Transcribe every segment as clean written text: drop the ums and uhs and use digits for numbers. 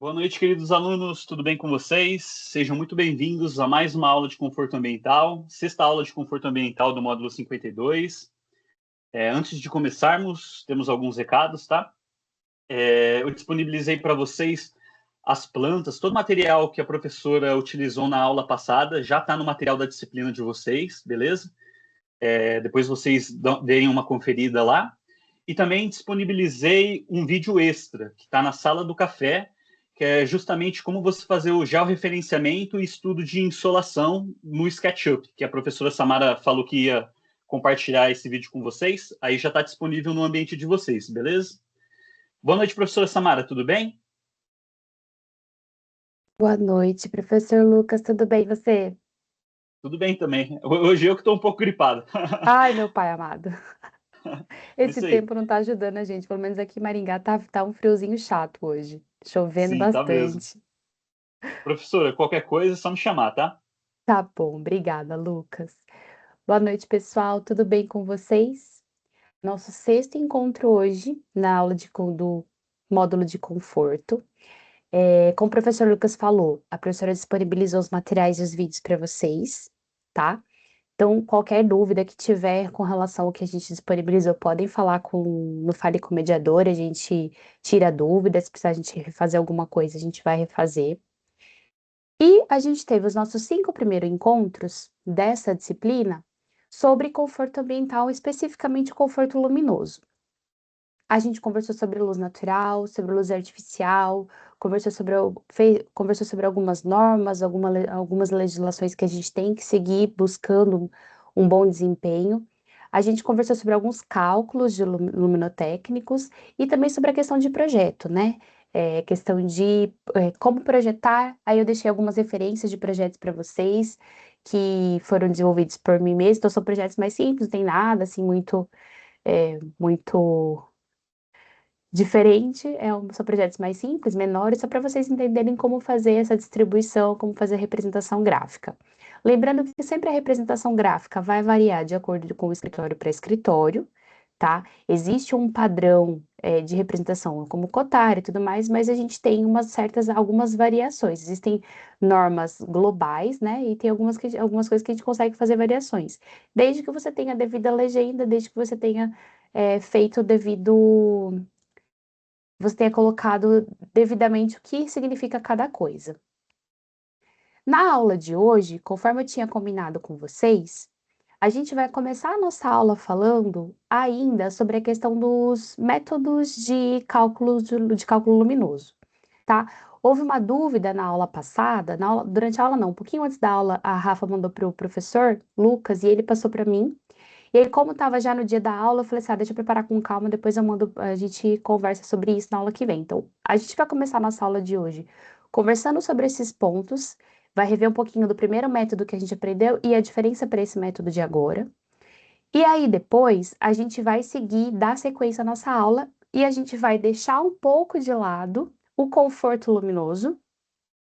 Boa noite, queridos alunos, tudo bem com vocês? Sejam muito bem-vindos a mais uma aula de conforto ambiental, sexta aula de conforto ambiental do módulo 52. Antes de começarmos, temos alguns recados, tá? Eu disponibilizei para vocês as plantas, todo o material que a professora utilizou na aula passada, já está no material da disciplina de vocês, beleza? Depois vocês deem uma conferida lá. E também disponibilizei um vídeo extra, que está na sala do café, que é justamente como você fazer o georreferenciamento e estudo de insolação no SketchUp, que a professora Samara falou que ia compartilhar esse vídeo com vocês, aí já está disponível no ambiente de vocês, beleza? Boa noite, professora Samara, tudo bem? Boa noite, professor Lucas, tudo bem, e você? Tudo bem também. Hoje eu que estou um pouco gripado. Ai, meu pai amado. É Esse isso aí. tempo não tá ajudando a gente, pelo menos aqui em Maringá tá um friozinho chato hoje, chovendo Sim, tá mesmo. bastante. Professora, qualquer coisa é só me chamar, tá? Tá bom, obrigada, Lucas. Boa noite, pessoal, tudo bem com vocês? Nosso sexto encontro hoje, na aula do módulo de conforto. Como o professor Lucas falou, a professora disponibilizou os materiais e os vídeos para vocês, tá? Então, qualquer dúvida que tiver com relação ao que a gente disponibilizou, podem falar no Fale com o Mediador, a gente tira dúvidas, se precisar a gente refazer alguma coisa, a gente vai refazer. E a gente teve os nossos 5 primeiros encontros dessa disciplina sobre conforto ambiental, especificamente conforto luminoso. A gente conversou sobre luz natural, sobre luz artificial, conversou sobre algumas normas, algumas legislações que a gente tem que seguir buscando um bom desempenho. A gente conversou sobre alguns cálculos luminotécnicos e também sobre a questão de projeto, né? Questão de como projetar. Aí eu deixei algumas referências de projetos para vocês que foram desenvolvidos por mim mesma. Então, são projetos mais simples, não tem nada assim muito diferente, são projetos mais simples, menores, só para vocês entenderem como fazer essa distribuição, como fazer a representação gráfica. Lembrando que sempre a representação gráfica vai variar de acordo com o escritório para escritório, tá? Existe um padrão de representação, como Cotari e tudo mais, mas a gente tem algumas variações. Existem normas globais, né? E tem algumas coisas que a gente consegue fazer variações. Desde que você tenha a devida legenda, desde que você tenha feito o devido você tenha colocado devidamente o que significa cada coisa. Na aula de hoje, conforme eu tinha combinado com vocês, a gente vai começar a nossa aula falando ainda sobre a questão dos métodos de cálculo luminoso, tá? Houve uma dúvida na aula passada, durante a aula não, um pouquinho antes da aula, a Rafa mandou para o professor Lucas e ele passou para mim. E aí, como estava já no dia da aula, eu falei assim: deixa eu preparar com calma, depois a gente conversa sobre isso na aula que vem. Então, a gente vai começar a nossa aula de hoje conversando sobre esses pontos, vai rever um pouquinho do primeiro método que a gente aprendeu e a diferença para esse método de agora. E aí, depois, a gente vai seguir, dar sequência à nossa aula e a gente vai deixar um pouco de lado o conforto luminoso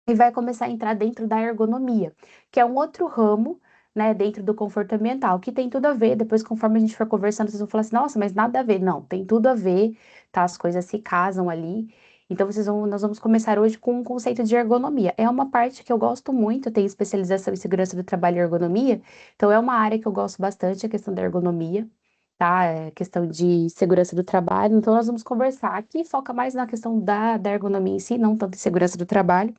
e vai começar a entrar dentro da ergonomia, que é um outro ramo, né, dentro do conforto ambiental, que tem tudo a ver. Depois, conforme a gente for conversando, vocês vão falar assim: nossa, mas nada a ver. Não, tem tudo a ver, tá? As coisas se casam ali. Então, nós vamos começar hoje com um conceito de ergonomia. É uma parte que eu gosto muito, eu tenho especialização em segurança do trabalho e ergonomia, então é uma área que eu gosto bastante, a questão da ergonomia, tá? É questão de segurança do trabalho. Então, nós vamos conversar. Aqui foca mais na questão da ergonomia em si, não tanto em segurança do trabalho.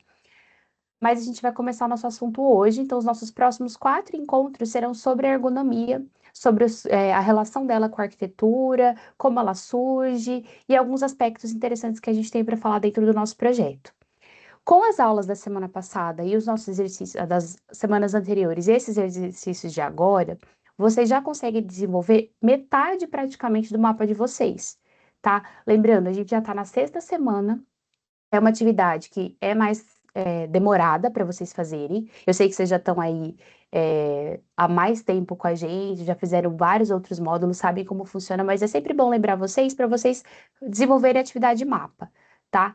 Mas a gente vai começar o nosso assunto hoje, então os nossos próximos 4 encontros serão sobre a ergonomia, sobre a relação dela com a arquitetura, como ela surge e alguns aspectos interessantes que a gente tem para falar dentro do nosso projeto. Com as aulas da semana passada e os nossos exercícios das semanas anteriores e esses exercícios de agora, vocês já conseguem desenvolver metade praticamente do mapa de vocês, tá? Lembrando, a gente já está na sexta semana, é uma atividade que é mais demorada para vocês fazerem. Eu sei que vocês já estão aí há mais tempo com a gente, já fizeram vários outros módulos, sabem como funciona, mas é sempre bom lembrar vocês para vocês desenvolverem a atividade mapa, tá?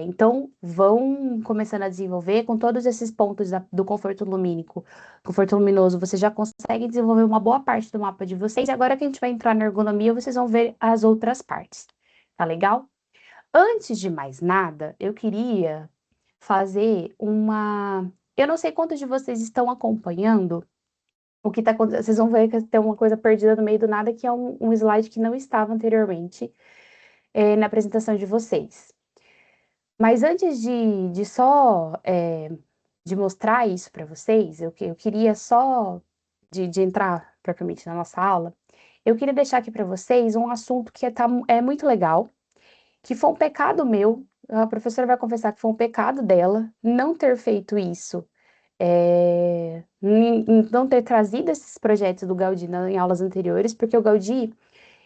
Então, vão começando a desenvolver com todos esses pontos do conforto lumínico, conforto luminoso, vocês já conseguem desenvolver uma boa parte do mapa de vocês. E agora que a gente vai entrar na ergonomia, vocês vão ver as outras partes, tá legal? Antes de mais nada, eu queria fazer uma. Eu não sei quantos de vocês estão acompanhando o que está acontecendo. Vocês vão ver que tem uma coisa perdida no meio do nada, que é um slide que não estava anteriormente na apresentação de vocês. Mas antes de só de mostrar isso para vocês, eu queria só de entrar propriamente na nossa aula, eu queria deixar aqui para vocês um assunto que é muito legal, que foi um pecado meu. A professora vai confessar que foi um pecado dela não ter feito isso, não ter trazido esses projetos do Gaudí em aulas anteriores, porque o Gaudí,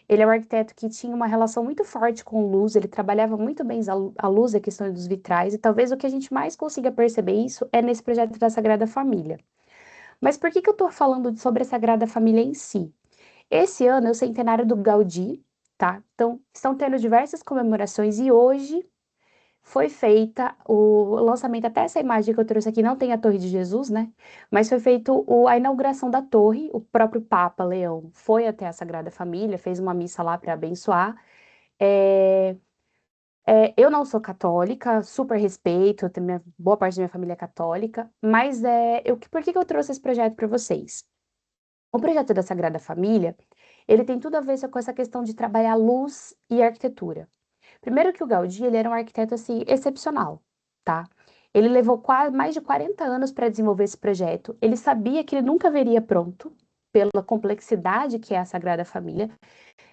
ele é um arquiteto que tinha uma relação muito forte com luz, ele trabalhava muito bem a luz e a questão dos vitrais, e talvez o que a gente mais consiga perceber isso é nesse projeto da Sagrada Família. Mas por que eu estou falando sobre a Sagrada Família em si? Esse ano é o centenário do Gaudí, tá? Então, estão tendo diversas comemorações e hoje foi feita o lançamento, até essa imagem que eu trouxe aqui não tem a Torre de Jesus, né? Mas foi feito a inauguração da torre, o próprio Papa Leão foi até a Sagrada Família, fez uma missa lá para abençoar. É, eu não sou católica, super respeito, boa parte da minha família é católica, mas por que eu trouxe esse projeto para vocês? O projeto da Sagrada Família, ele tem tudo a ver com essa questão de trabalhar luz e arquitetura. Primeiro que o Gaudí, ele era um arquiteto, assim, excepcional, tá? Ele levou quase mais de 40 anos para desenvolver esse projeto. Ele sabia que ele nunca veria pronto, pela complexidade que é a Sagrada Família.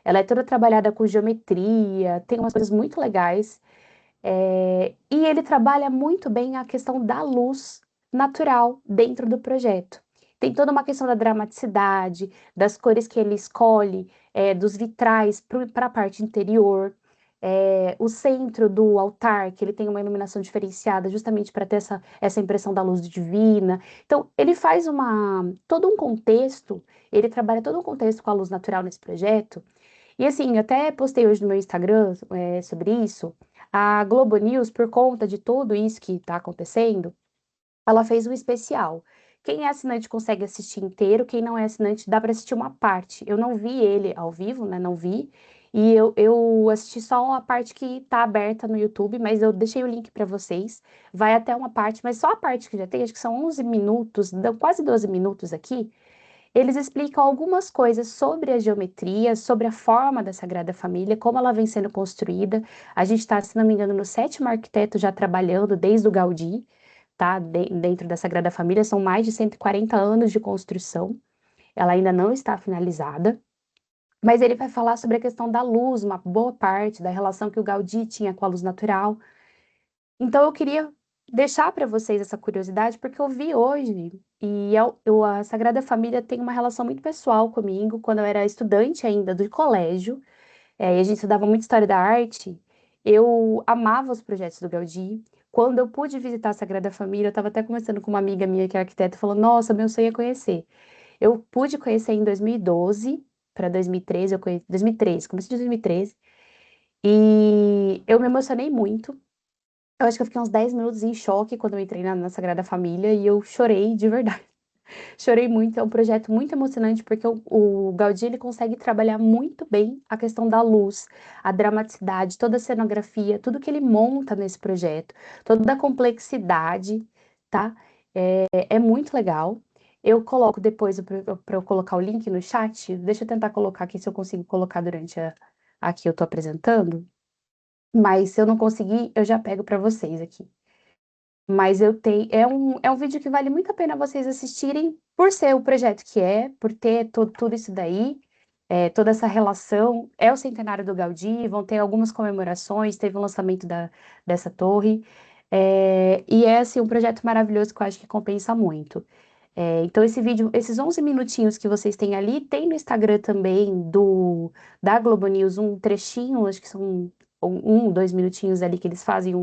Ela é toda trabalhada com geometria, tem umas coisas muito legais. E ele trabalha muito bem a questão da luz natural dentro do projeto. Tem toda uma questão da dramaticidade, das cores que ele escolhe, dos vitrais para a parte interior, o centro do altar, que ele tem uma iluminação diferenciada, justamente para ter essa impressão da luz divina. Então, ele faz todo um contexto, ele trabalha todo um contexto com a luz natural nesse projeto, e assim, eu até postei hoje no meu Instagram, sobre isso. A Globo News, por conta de tudo isso que está acontecendo, ela fez um especial. Quem é assinante consegue assistir inteiro, quem não é assinante dá para assistir uma parte. Eu não vi ele ao vivo, né? Não vi. E eu assisti só a parte que está aberta no YouTube, mas eu deixei o link para vocês. Vai até uma parte, mas só a parte que já tem, acho que são 11 minutos, dão quase 12 minutos aqui. Eles explicam algumas coisas sobre a geometria, sobre a forma da Sagrada Família, como ela vem sendo construída. A gente está, se não me engano, no sétimo arquiteto já trabalhando desde o Gaudí, tá? Dentro da Sagrada Família, são mais de 140 anos de construção. Ela ainda não está finalizada. Mas ele vai falar sobre a questão da luz, uma boa parte da relação que o Gaudí tinha com a luz natural. Então eu queria deixar para vocês essa curiosidade, porque eu vi hoje, e a Sagrada Família tem uma relação muito pessoal comigo, quando eu era estudante ainda do colégio, e a gente estudava muito História da Arte, eu amava os projetos do Gaudí. Quando eu pude visitar a Sagrada Família, eu estava até conversando com uma amiga minha que é arquiteta, falou, nossa, meu sonho é conhecer. Eu pude conhecer em 2012 para 2013, eu conheci 2013, comecei em 2013, e eu me emocionei muito. Eu acho que eu fiquei uns 10 minutos em choque quando eu entrei na Sagrada Família e eu chorei de verdade. Chorei muito, é um projeto muito emocionante porque o Gaudí ele consegue trabalhar muito bem a questão da luz, a dramaticidade, toda a cenografia, tudo que ele monta nesse projeto, toda a complexidade, tá? É muito legal. Eu coloco depois para eu colocar o link no chat. Deixa eu tentar colocar aqui se eu consigo colocar durante aqui eu tô apresentando. Mas se eu não conseguir, eu já pego para vocês aqui. Mas eu tenho, é um vídeo que vale muito a pena vocês assistirem, por ser o projeto que é, por ter tudo isso daí, toda essa relação. É o centenário do Gaudí, vão ter algumas comemorações, teve o lançamento dessa torre. E é assim, um projeto maravilhoso que eu acho que compensa muito. Então, esse vídeo, esses 11 minutinhos que vocês têm ali, tem no Instagram também da Globo News um trechinho, acho que são 2 minutinhos ali que eles fazem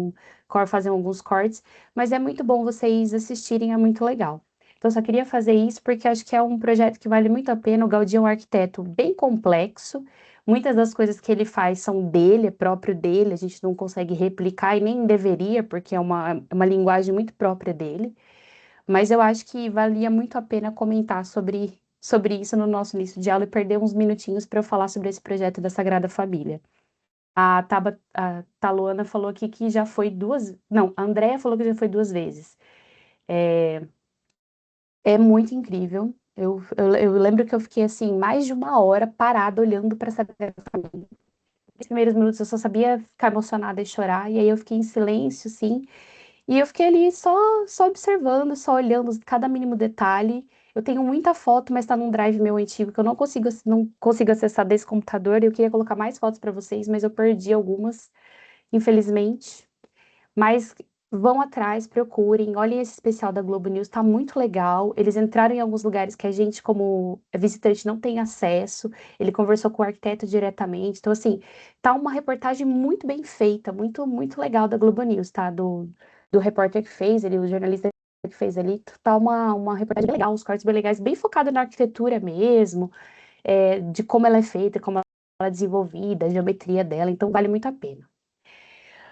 alguns cortes, mas é muito bom vocês assistirem, é muito legal. Então, só queria fazer isso porque acho que é um projeto que vale muito a pena. O Gaudí é um arquiteto bem complexo, muitas das coisas que ele faz são dele, é próprio dele, a gente não consegue replicar e nem deveria, porque é uma linguagem muito própria dele. Mas eu acho que valia muito a pena comentar sobre isso no nosso início de aula e perder uns minutinhos para eu falar sobre esse projeto da Sagrada Família. A Taluana falou aqui que já foi duas. Não, a Andrea falou que já foi duas vezes. É muito incrível. Eu lembro que eu fiquei assim, mais de uma hora parada olhando para essa família. Nos primeiros minutos eu só sabia ficar emocionada e chorar, e aí eu fiquei em silêncio, assim, e eu fiquei ali só observando, só olhando cada mínimo detalhe. Eu tenho muita foto, mas tá num drive meu antigo que eu não consigo acessar desse computador. Eu queria colocar mais fotos para vocês, mas eu perdi algumas, infelizmente. Mas vão atrás, procurem, olhem esse especial da Globo News, tá muito legal. Eles entraram em alguns lugares que a gente, como visitante, não tem acesso. Ele conversou com o arquiteto diretamente. Então, assim, tá uma reportagem muito bem feita, muito, muito legal da Globo News, tá? Do repórter que fez ele, o jornalista que fez ali, tá uma reportagem bem legal, uns cortes bem legais, bem focado na arquitetura mesmo, de como ela é feita, como ela é desenvolvida, a geometria dela, então vale muito a pena.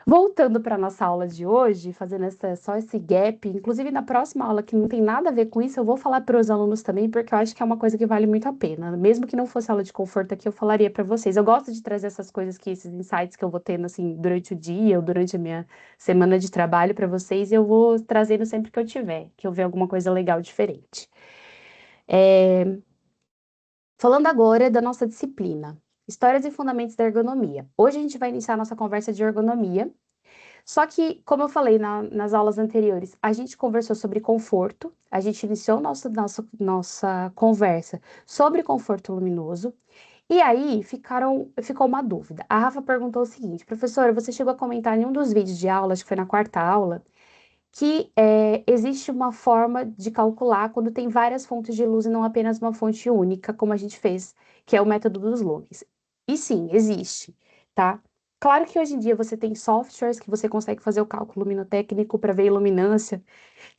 Voltando para nossa aula de hoje, fazendo só esse gap, inclusive na próxima aula que não tem nada a ver com isso, eu vou falar para os alunos também, porque eu acho que é uma coisa que vale muito a pena. Mesmo que não fosse aula de conforto aqui, eu falaria para vocês. Eu gosto de trazer essas coisas que, esses insights que eu vou tendo assim durante o dia ou durante a minha semana de trabalho para vocês, e eu vou trazendo sempre que eu tiver, que eu ver alguma coisa legal diferente. Falando agora da nossa disciplina, Histórias e Fundamentos da Ergonomia. Hoje a gente vai iniciar a nossa conversa de ergonomia. Só que, como eu falei nas aulas anteriores, a gente conversou sobre conforto, a gente iniciou nossa conversa sobre conforto luminoso, e aí ficou uma dúvida. A Rafa perguntou o seguinte: professora, você chegou a comentar em um dos vídeos de aula, acho que foi na quarta aula, que existe uma forma de calcular quando tem várias fontes de luz e não apenas uma fonte única, como a gente fez, que é o método dos lumens. E sim, existe, tá? Claro que hoje em dia você tem softwares que você consegue fazer o cálculo luminotécnico para ver a iluminância,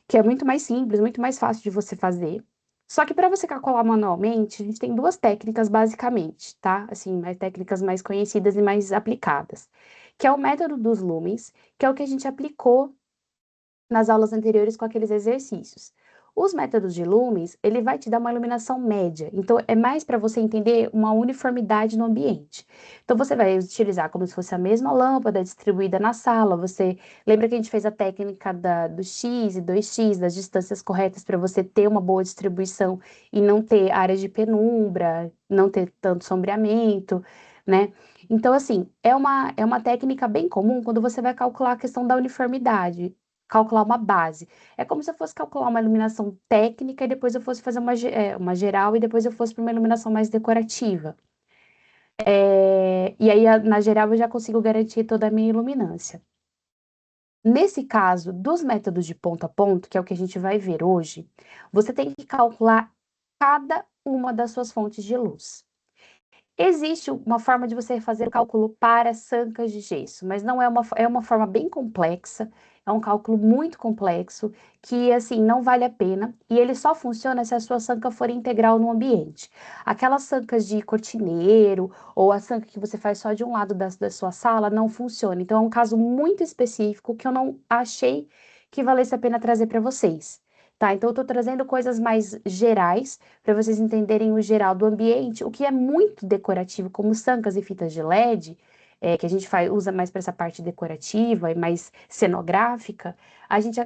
que é muito mais simples, muito mais fácil de você fazer. Só que para você calcular manualmente, a gente tem duas técnicas basicamente, tá? Assim, mais técnicas mais conhecidas e mais aplicadas, que é o método dos lumens, que é o que a gente aplicou nas aulas anteriores com aqueles exercícios. Os métodos de lumens, ele vai te dar uma iluminação média, então é mais para você entender uma uniformidade no ambiente. Então você vai utilizar como se fosse a mesma lâmpada distribuída na sala. Você lembra que a gente fez a técnica do X e 2X, das distâncias corretas para você ter uma boa distribuição e não ter áreas de penumbra, não ter tanto sombreamento, né? Então, assim, é uma técnica bem comum quando você vai calcular a questão da uniformidade, calcular uma base. É como se eu fosse calcular uma iluminação técnica e depois eu fosse fazer uma geral e depois eu fosse para uma iluminação mais decorativa. E aí, na geral, eu já consigo garantir toda a minha iluminância. Nesse caso, dos métodos de ponto a ponto, que é o que a gente vai ver hoje, você tem que calcular cada uma das suas fontes de luz. Existe uma forma de você fazer o cálculo para sancas de gesso, mas não é uma forma bem complexa, é um cálculo muito complexo, que assim não vale a pena, e ele só funciona se a sua sanca for integral no ambiente. Aquelas sancas de cortineiro, ou a sanca que você faz só de um lado da sua sala, não funciona. Então é um caso muito específico que eu não achei que valesse a pena trazer para vocês. Tá, então eu estou trazendo coisas mais gerais para vocês entenderem o geral do ambiente, o que é muito decorativo, como sancas e fitas de LED, que a gente usa mais para essa parte decorativa e mais cenográfica,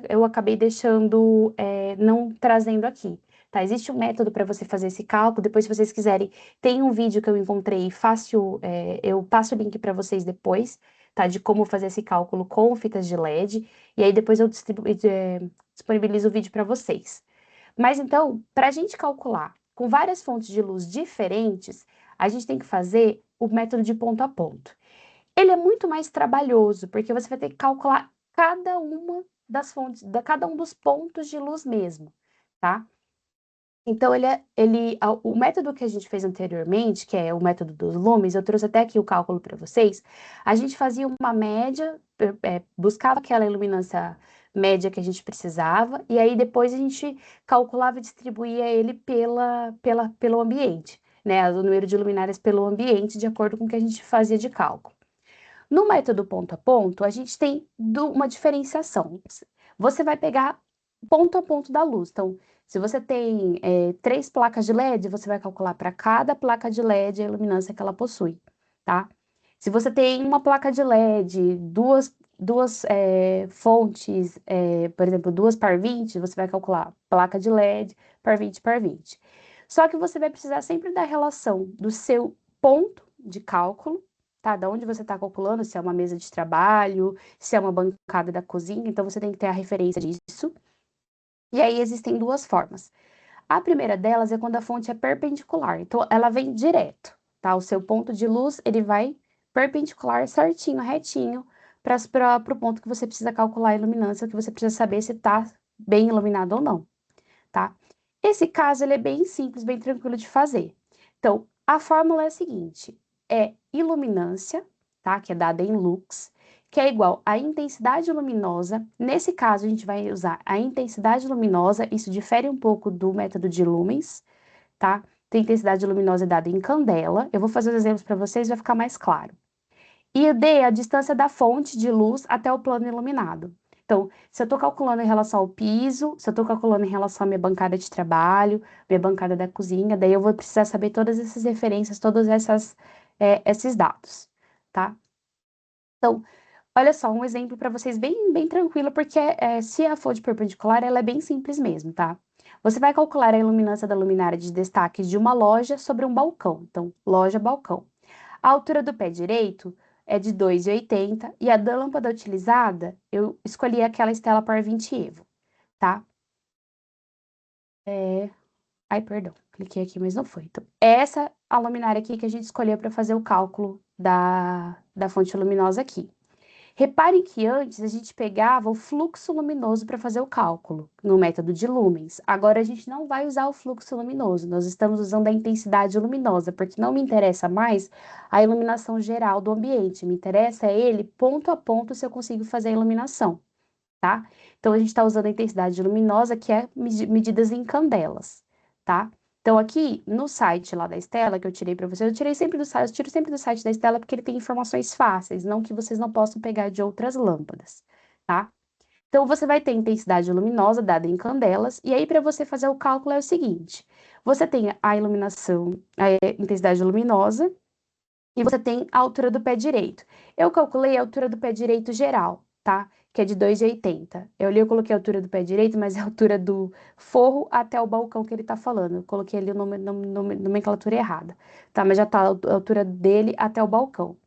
eu acabei deixando, não trazendo aqui. Tá, existe um método para você fazer esse cálculo. Depois, se vocês quiserem, tem um vídeo que eu encontrei fácil, eu passo o link para vocês depois, tá, de como fazer esse cálculo com fitas de LED, e aí depois eu disponibilizo o vídeo para vocês. Mas então, para a gente calcular com várias fontes de luz diferentes, a gente tem que fazer o método de ponto a ponto. Ele é muito mais trabalhoso, porque você vai ter que calcular cada uma das fontes, cada um dos pontos de luz mesmo, tá? Então, o método que a gente fez anteriormente, que é o método dos lumes, eu trouxe até aqui o cálculo para vocês. A gente fazia uma média, buscava aquela iluminância média que a gente precisava, e aí depois a gente calculava e distribuía ele pelo ambiente, né? O número de luminárias pelo ambiente, de acordo com o que a gente fazia de cálculo. No método ponto a ponto, a gente tem uma diferenciação. Você vai pegar ponto a ponto da luz. Então, se você tem 3 placas de LED, você vai calcular para cada placa de LED a iluminância que ela possui, tá? Se você tem uma placa de LED, duas fontes, por exemplo, 2 par 20, você vai calcular placa de LED par 20 par 20. Só que você vai precisar sempre da relação do seu ponto de cálculo, tá? Da onde você está calculando, se é uma mesa de trabalho, se é uma bancada da cozinha, então você tem que ter a referência disso. E aí existem duas formas. A primeira delas é quando a fonte é perpendicular, então ela vem direto, tá? O seu ponto de luz, ele vai perpendicular certinho, retinho, para o ponto que você precisa calcular a iluminância, que você precisa saber se está bem iluminado ou não, tá? Esse caso, ele é bem simples, bem tranquilo de fazer. Então, a fórmula é a seguinte, é iluminância, tá? Que é dada em lux, que é igual à intensidade luminosa. Nesse caso, a gente vai usar a intensidade luminosa, isso difere um pouco do método de lumens, tá? Então, a intensidade luminosa é dada em candela. Eu vou fazer os exemplos para vocês, vai ficar mais claro. E o D é a distância da fonte de luz até o plano iluminado. Então, se eu estou calculando em relação ao piso, se eu estou calculando em relação à minha bancada de trabalho, minha bancada da cozinha, daí eu vou precisar saber todas essas referências, todos esses dados, tá? Então, olha só, um exemplo para vocês bem tranquilo, porque se a fonte perpendicular, ela é bem simples mesmo, tá? Você vai calcular a iluminância da luminária de destaque de uma loja sobre um balcão. Então, loja, balcão. A altura do pé direito é de 2,80 e a da lâmpada utilizada, eu escolhi aquela Stella Par 20 Evo, tá? Ai, perdão, cliquei aqui, mas não foi. Então, essa a luminária aqui que a gente escolheu para fazer o cálculo da fonte luminosa aqui. Reparem que antes a gente pegava o fluxo luminoso para fazer o cálculo, no método de lumens. Agora a gente não vai usar o fluxo luminoso, nós estamos usando a intensidade luminosa, porque não me interessa mais a iluminação geral do ambiente, me interessa ele ponto a ponto se eu consigo fazer a iluminação, tá? Então a gente está usando a intensidade luminosa, que é medidas em candelas, tá? Então, aqui no site lá da Stella, que eu tirei para vocês, eu tiro sempre do site da Stella porque ele tem informações fáceis, não que vocês não possam pegar de outras lâmpadas, tá? Então, você vai ter intensidade luminosa dada em candelas, e aí para você fazer o cálculo é o seguinte: você tem a iluminação, a intensidade luminosa, e você tem a altura do pé direito. Eu calculei a altura do pé direito geral, tá? Que é de 2,80. Eu coloquei a altura do pé direito, mas é a altura do forro até o balcão que ele tá falando. Eu coloquei ali a nomenclatura errada, tá? Mas já tá a altura dele até o balcão.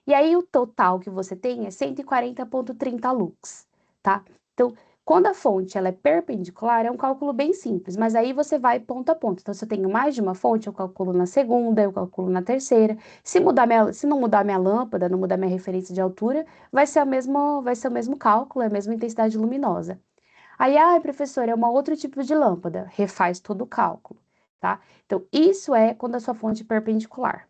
E aí o total que você tem é 140,30 lux, tá? Então, quando a fonte ela é perpendicular, é um cálculo bem simples, mas aí você vai ponto a ponto. Então, se eu tenho mais de uma fonte, eu calculo na segunda, eu calculo na terceira. Se não mudar minha lâmpada, não mudar minha referência de altura, vai ser o mesmo cálculo, é a mesma intensidade luminosa. Aí, professor, é um outro tipo de lâmpada. Refaz todo o cálculo, tá? Então, isso é quando a sua fonte é perpendicular.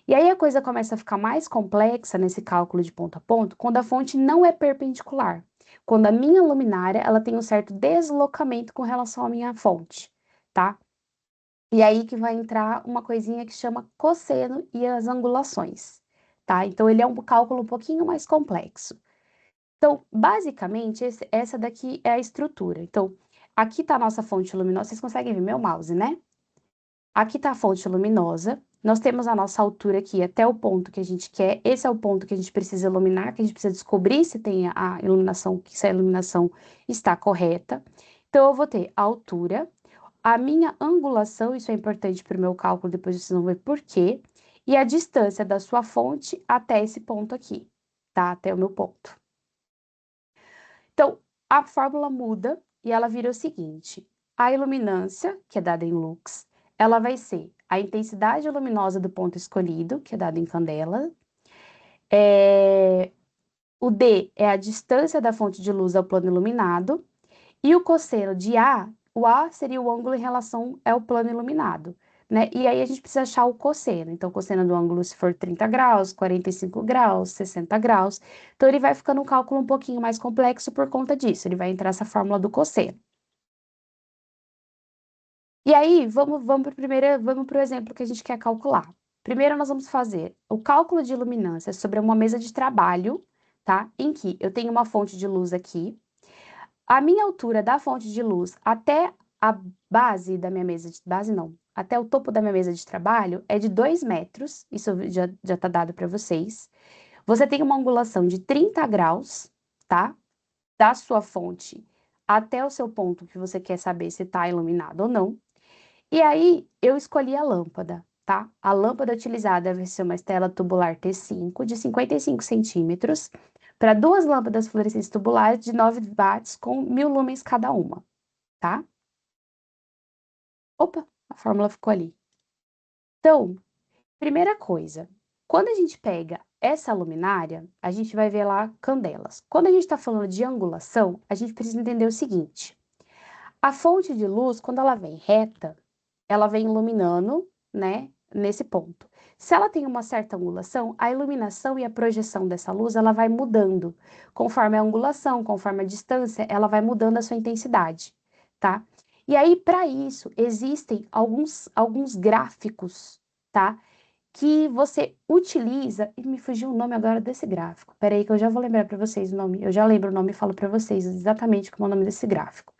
E aí a coisa começa a ficar mais complexa nesse cálculo de ponto a ponto, quando a fonte não é perpendicular. Quando a minha luminária, ela tem um certo deslocamento com relação à minha fonte, tá? E aí que vai entrar uma coisinha que chama cosseno e as angulações, tá? Então ele é um cálculo um pouquinho mais complexo. Então, basicamente, essa daqui é a estrutura. Então, aqui está a nossa fonte luminosa, vocês conseguem ver meu mouse, né? Aqui está a fonte luminosa. Nós temos a nossa altura aqui até o ponto que a gente quer. Esse é o ponto que a gente precisa iluminar, que a gente precisa descobrir se tem a iluminação, se a iluminação está correta. Então, eu vou ter a altura, a minha angulação, isso é importante para o meu cálculo, depois vocês vão ver por quê, e a distância da sua fonte até esse ponto aqui, tá? Até o meu ponto. Então, a fórmula muda e ela vira o seguinte: a iluminância, que é dada em lux, ela vai ser a intensidade luminosa do ponto escolhido, que é dada em candela. O D é a distância da fonte de luz ao plano iluminado. E o cosseno de A, o A seria o ângulo em relação ao plano iluminado, né? E aí a gente precisa achar o cosseno. Então, o cosseno do ângulo, se for 30 graus, 45 graus, 60 graus. Então, ele vai ficando um cálculo um pouquinho mais complexo por conta disso. Ele vai entrar essa fórmula do cosseno. E aí, vamos para o exemplo que a gente quer calcular. Primeiro, nós vamos fazer o cálculo de iluminância sobre uma mesa de trabalho, tá? Em que eu tenho uma fonte de luz aqui. A minha altura da fonte de luz até a base da minha mesa de... Base não. Até o topo da minha mesa de trabalho é de 2 metros. Isso já tá dado para vocês. Você tem uma angulação de 30 graus, tá? Da sua fonte até o seu ponto que você quer saber se está iluminado ou não. E aí, eu escolhi a lâmpada, tá? A lâmpada utilizada vai ser uma estela tubular T5 de 55 centímetros para 2 lâmpadas fluorescentes tubulares de 9 watts com 1000 lumens cada uma, tá? Opa, a fórmula ficou ali. Então, primeira coisa, quando a gente pega essa luminária, a gente vai ver lá candelas. Quando a gente está falando de angulação, a gente precisa entender o seguinte: a fonte de luz, quando ela vem reta, ela vem iluminando, né, nesse ponto. Se ela tem uma certa angulação, a iluminação e a projeção dessa luz, ela vai mudando. Conforme a angulação, conforme a distância, ela vai mudando a sua intensidade, tá? E aí, para isso, existem alguns gráficos, tá? Que você utiliza, e me fugiu o nome agora desse gráfico. Peraí que eu já vou lembrar para vocês o nome, eu já lembro o nome e falo para vocês exatamente como é o nome desse gráfico.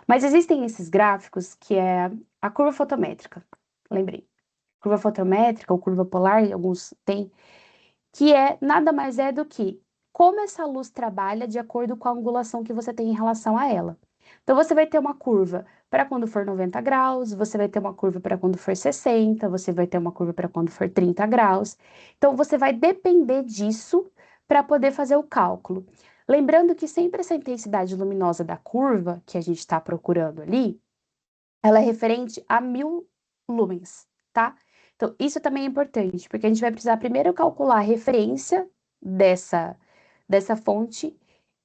Mas existem esses gráficos que é a curva fotométrica, lembrei. Curva fotométrica ou curva polar, alguns têm, que é nada mais é do que como essa luz trabalha de acordo com a angulação que você tem em relação a ela. Então, você vai ter uma curva para quando for 90 graus, você vai ter uma curva para quando for 60, você vai ter uma curva para quando for 30 graus. Então, você vai depender disso para poder fazer o cálculo. Lembrando que sempre essa intensidade luminosa da curva que a gente está procurando ali, ela é referente a 1000 lumens, tá? Então, isso também é importante, porque a gente vai precisar primeiro calcular a referência dessa fonte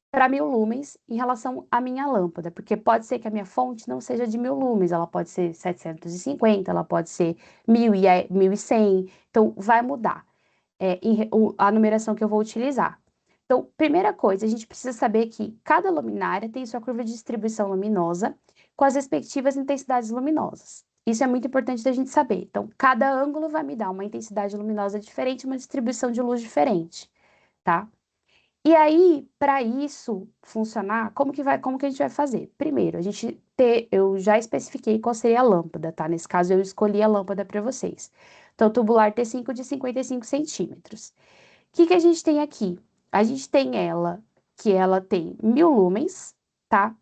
para 1000 lumens em relação à minha lâmpada, porque pode ser que a minha fonte não seja de 1000 lumens, ela pode ser 750, ela pode ser 1000 e 1100, então vai mudar a numeração que eu vou utilizar. Então, primeira coisa, a gente precisa saber que cada luminária tem sua curva de distribuição luminosa com as respectivas intensidades luminosas. Isso é muito importante da gente saber. Então, cada ângulo vai me dar uma intensidade luminosa diferente, uma distribuição de luz diferente, tá? E aí, para isso funcionar, como que a gente vai fazer? Primeiro, eu já especifiquei qual seria a lâmpada, tá? Nesse caso, eu escolhi a lâmpada para vocês. Então, tubular T5 de 55 centímetros. O que que a gente tem aqui? A gente tem ela tem 1000 lumens, tá?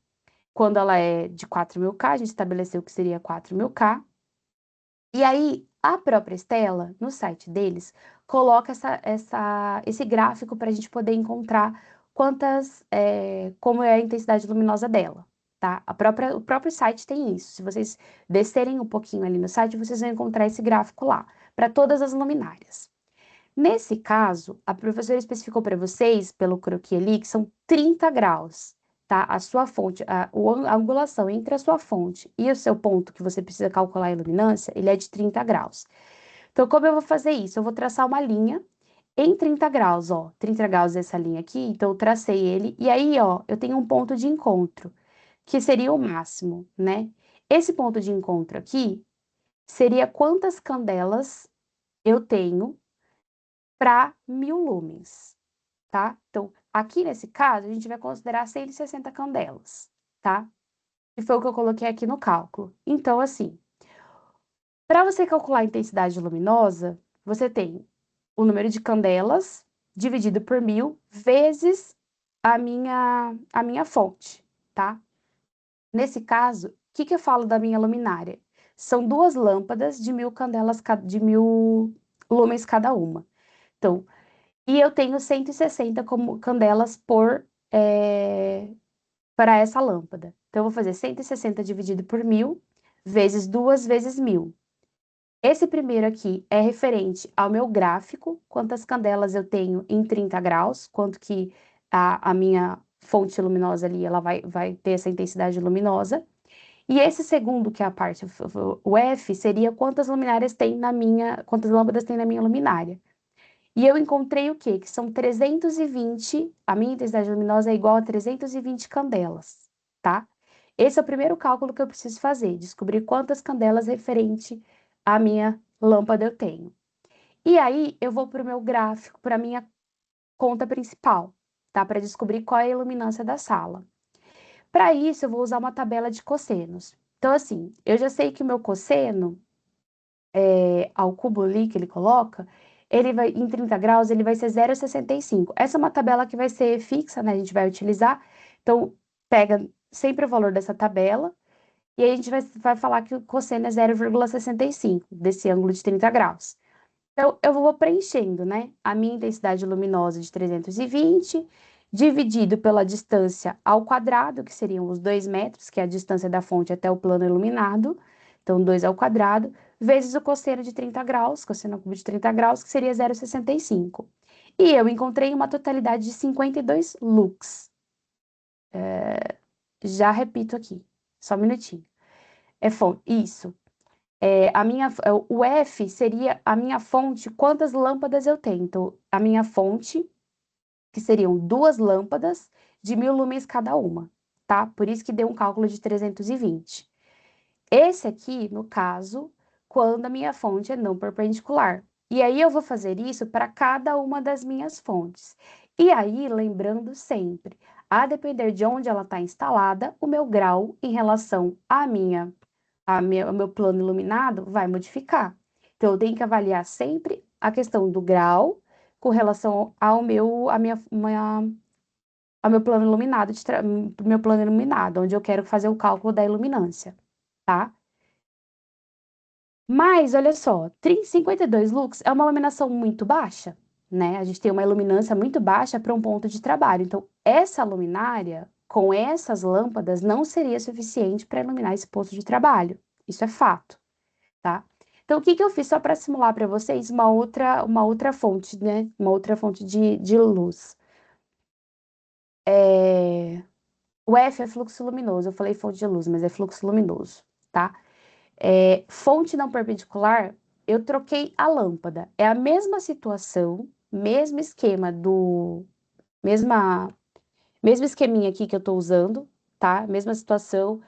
Quando ela é de 4000K, a gente estabeleceu que seria 4000K. E aí, a própria Stella, no site deles, coloca esse gráfico para a gente poder encontrar como é a intensidade luminosa dela, tá? O próprio site tem isso. Se vocês descerem um pouquinho ali no site, vocês vão encontrar esse gráfico lá, para todas as luminárias. Nesse caso, a professora especificou para vocês, pelo croquis ali, que são 30 graus, tá? A sua fonte, a angulação entre a sua fonte e o seu ponto que você precisa calcular a iluminância, ele é de 30 graus. Então, como eu vou fazer isso? Eu vou traçar uma linha em 30 graus, ó. 30 graus essa linha aqui, então eu tracei ele, e aí, ó, eu tenho um ponto de encontro, que seria o máximo, né? Esse ponto de encontro aqui seria quantas candelas eu tenho para 1000 lumens, tá? Então, aqui nesse caso, a gente vai considerar 160 candelas, tá? E foi o que eu coloquei aqui no cálculo. Então, assim, para você calcular a intensidade luminosa, você tem o número de candelas dividido por 1000 vezes a minha fonte, tá? Nesse caso, o que que eu falo da minha luminária? São 2 lâmpadas de 1000 candelas, de 1000 lumens cada uma. Então, e eu tenho 160 como candelas para essa lâmpada. Então, eu vou fazer 160 dividido por 1000, vezes 2 vezes 1000. Esse primeiro aqui é referente ao meu gráfico, quantas candelas eu tenho em 30 graus, quanto que a minha fonte luminosa ali, ela vai ter essa intensidade luminosa. E esse segundo, que é a parte, o F, seria quantas quantas lâmpadas tem na minha luminária. E eu encontrei o quê? Que são 320, a minha intensidade luminosa é igual a 320 candelas, tá? Esse é o primeiro cálculo que eu preciso fazer, descobrir quantas candelas referente à minha lâmpada eu tenho. E aí, eu vou para o meu gráfico, para a minha conta principal, tá? Para descobrir qual é a iluminância da sala. Para isso, eu vou usar uma tabela de cossenos. Então, assim, eu já sei que o meu cosseno, ao cubo ali que ele coloca, ele vai, em 30 graus, ele vai ser 0,65. Essa é uma tabela que vai ser fixa, né? A gente vai utilizar. Então, pega sempre o valor dessa tabela, e aí a gente vai falar que o cosseno é 0,65 desse ângulo de 30 graus. Então, eu vou preenchendo, né? A minha intensidade luminosa de 320, dividido pela distância ao quadrado, que seriam os 2 metros, que é a distância da fonte até o plano iluminado. Então, 2 ao quadrado, vezes o cosseno de 30 graus, cosseno ao cubo de 30 graus, que seria 0,65. E eu encontrei uma totalidade de 52 lux. Já repito aqui, só um minutinho. É fonte, isso. O F seria a minha fonte, quantas lâmpadas eu tenho. Então, a minha fonte, que seriam 2 lâmpadas de 1000 lumens cada uma, tá? Por isso que deu um cálculo de 320. Esse aqui, no caso, quando a minha fonte é não perpendicular. E aí eu vou fazer isso para cada uma das minhas fontes. E aí, lembrando sempre, a depender de onde ela está instalada, o meu grau em relação ao meu plano iluminado vai modificar. Então, eu tenho que avaliar sempre a questão do grau com relação ao meu plano iluminado, meu plano iluminado, onde eu quero fazer o cálculo da iluminância, tá? Mas, olha só, 52 lux é uma iluminação muito baixa, né? A gente tem uma iluminância muito baixa para um ponto de trabalho. Então, essa luminária, com essas lâmpadas, não seria suficiente para iluminar esse posto de trabalho. Isso é fato, tá? Então, o que que eu fiz só para simular para vocês uma outra fonte, né? Uma outra fonte de luz. O F é fluxo luminoso. Eu falei fonte de luz, mas é fluxo luminoso, tá? Fonte não perpendicular, eu troquei a lâmpada. É a mesma situação, mesmo esquema mesma, mesmo esqueminha aqui que eu tô usando, tá? Mesma situação,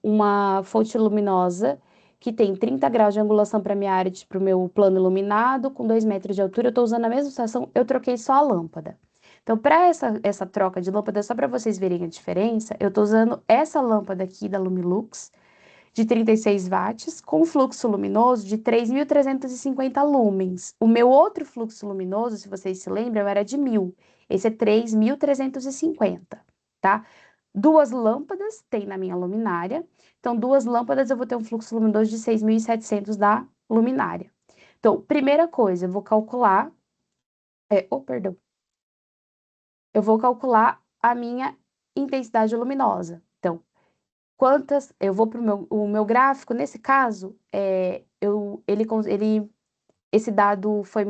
uma fonte luminosa que tem 30 graus de angulação para minha área, para o meu plano iluminado, com 2 metros de altura, eu tô usando a mesma situação, eu troquei só a lâmpada. Então, para essa troca de lâmpada, só para vocês verem a diferença, eu tô usando essa lâmpada aqui da Lumilux, de 36 watts, com fluxo luminoso de 3.350 lumens. O meu outro fluxo luminoso, se vocês se lembram, era de 1.000. Esse é 3.350, tá? 2 lâmpadas tem na minha luminária. Então, 2 lâmpadas eu vou ter um fluxo luminoso de 6.700 da luminária. Então, primeira coisa, eu vou calcular... perdão. Eu vou calcular a minha intensidade luminosa. Então, eu vou para o meu gráfico, nesse caso, esse dado foi,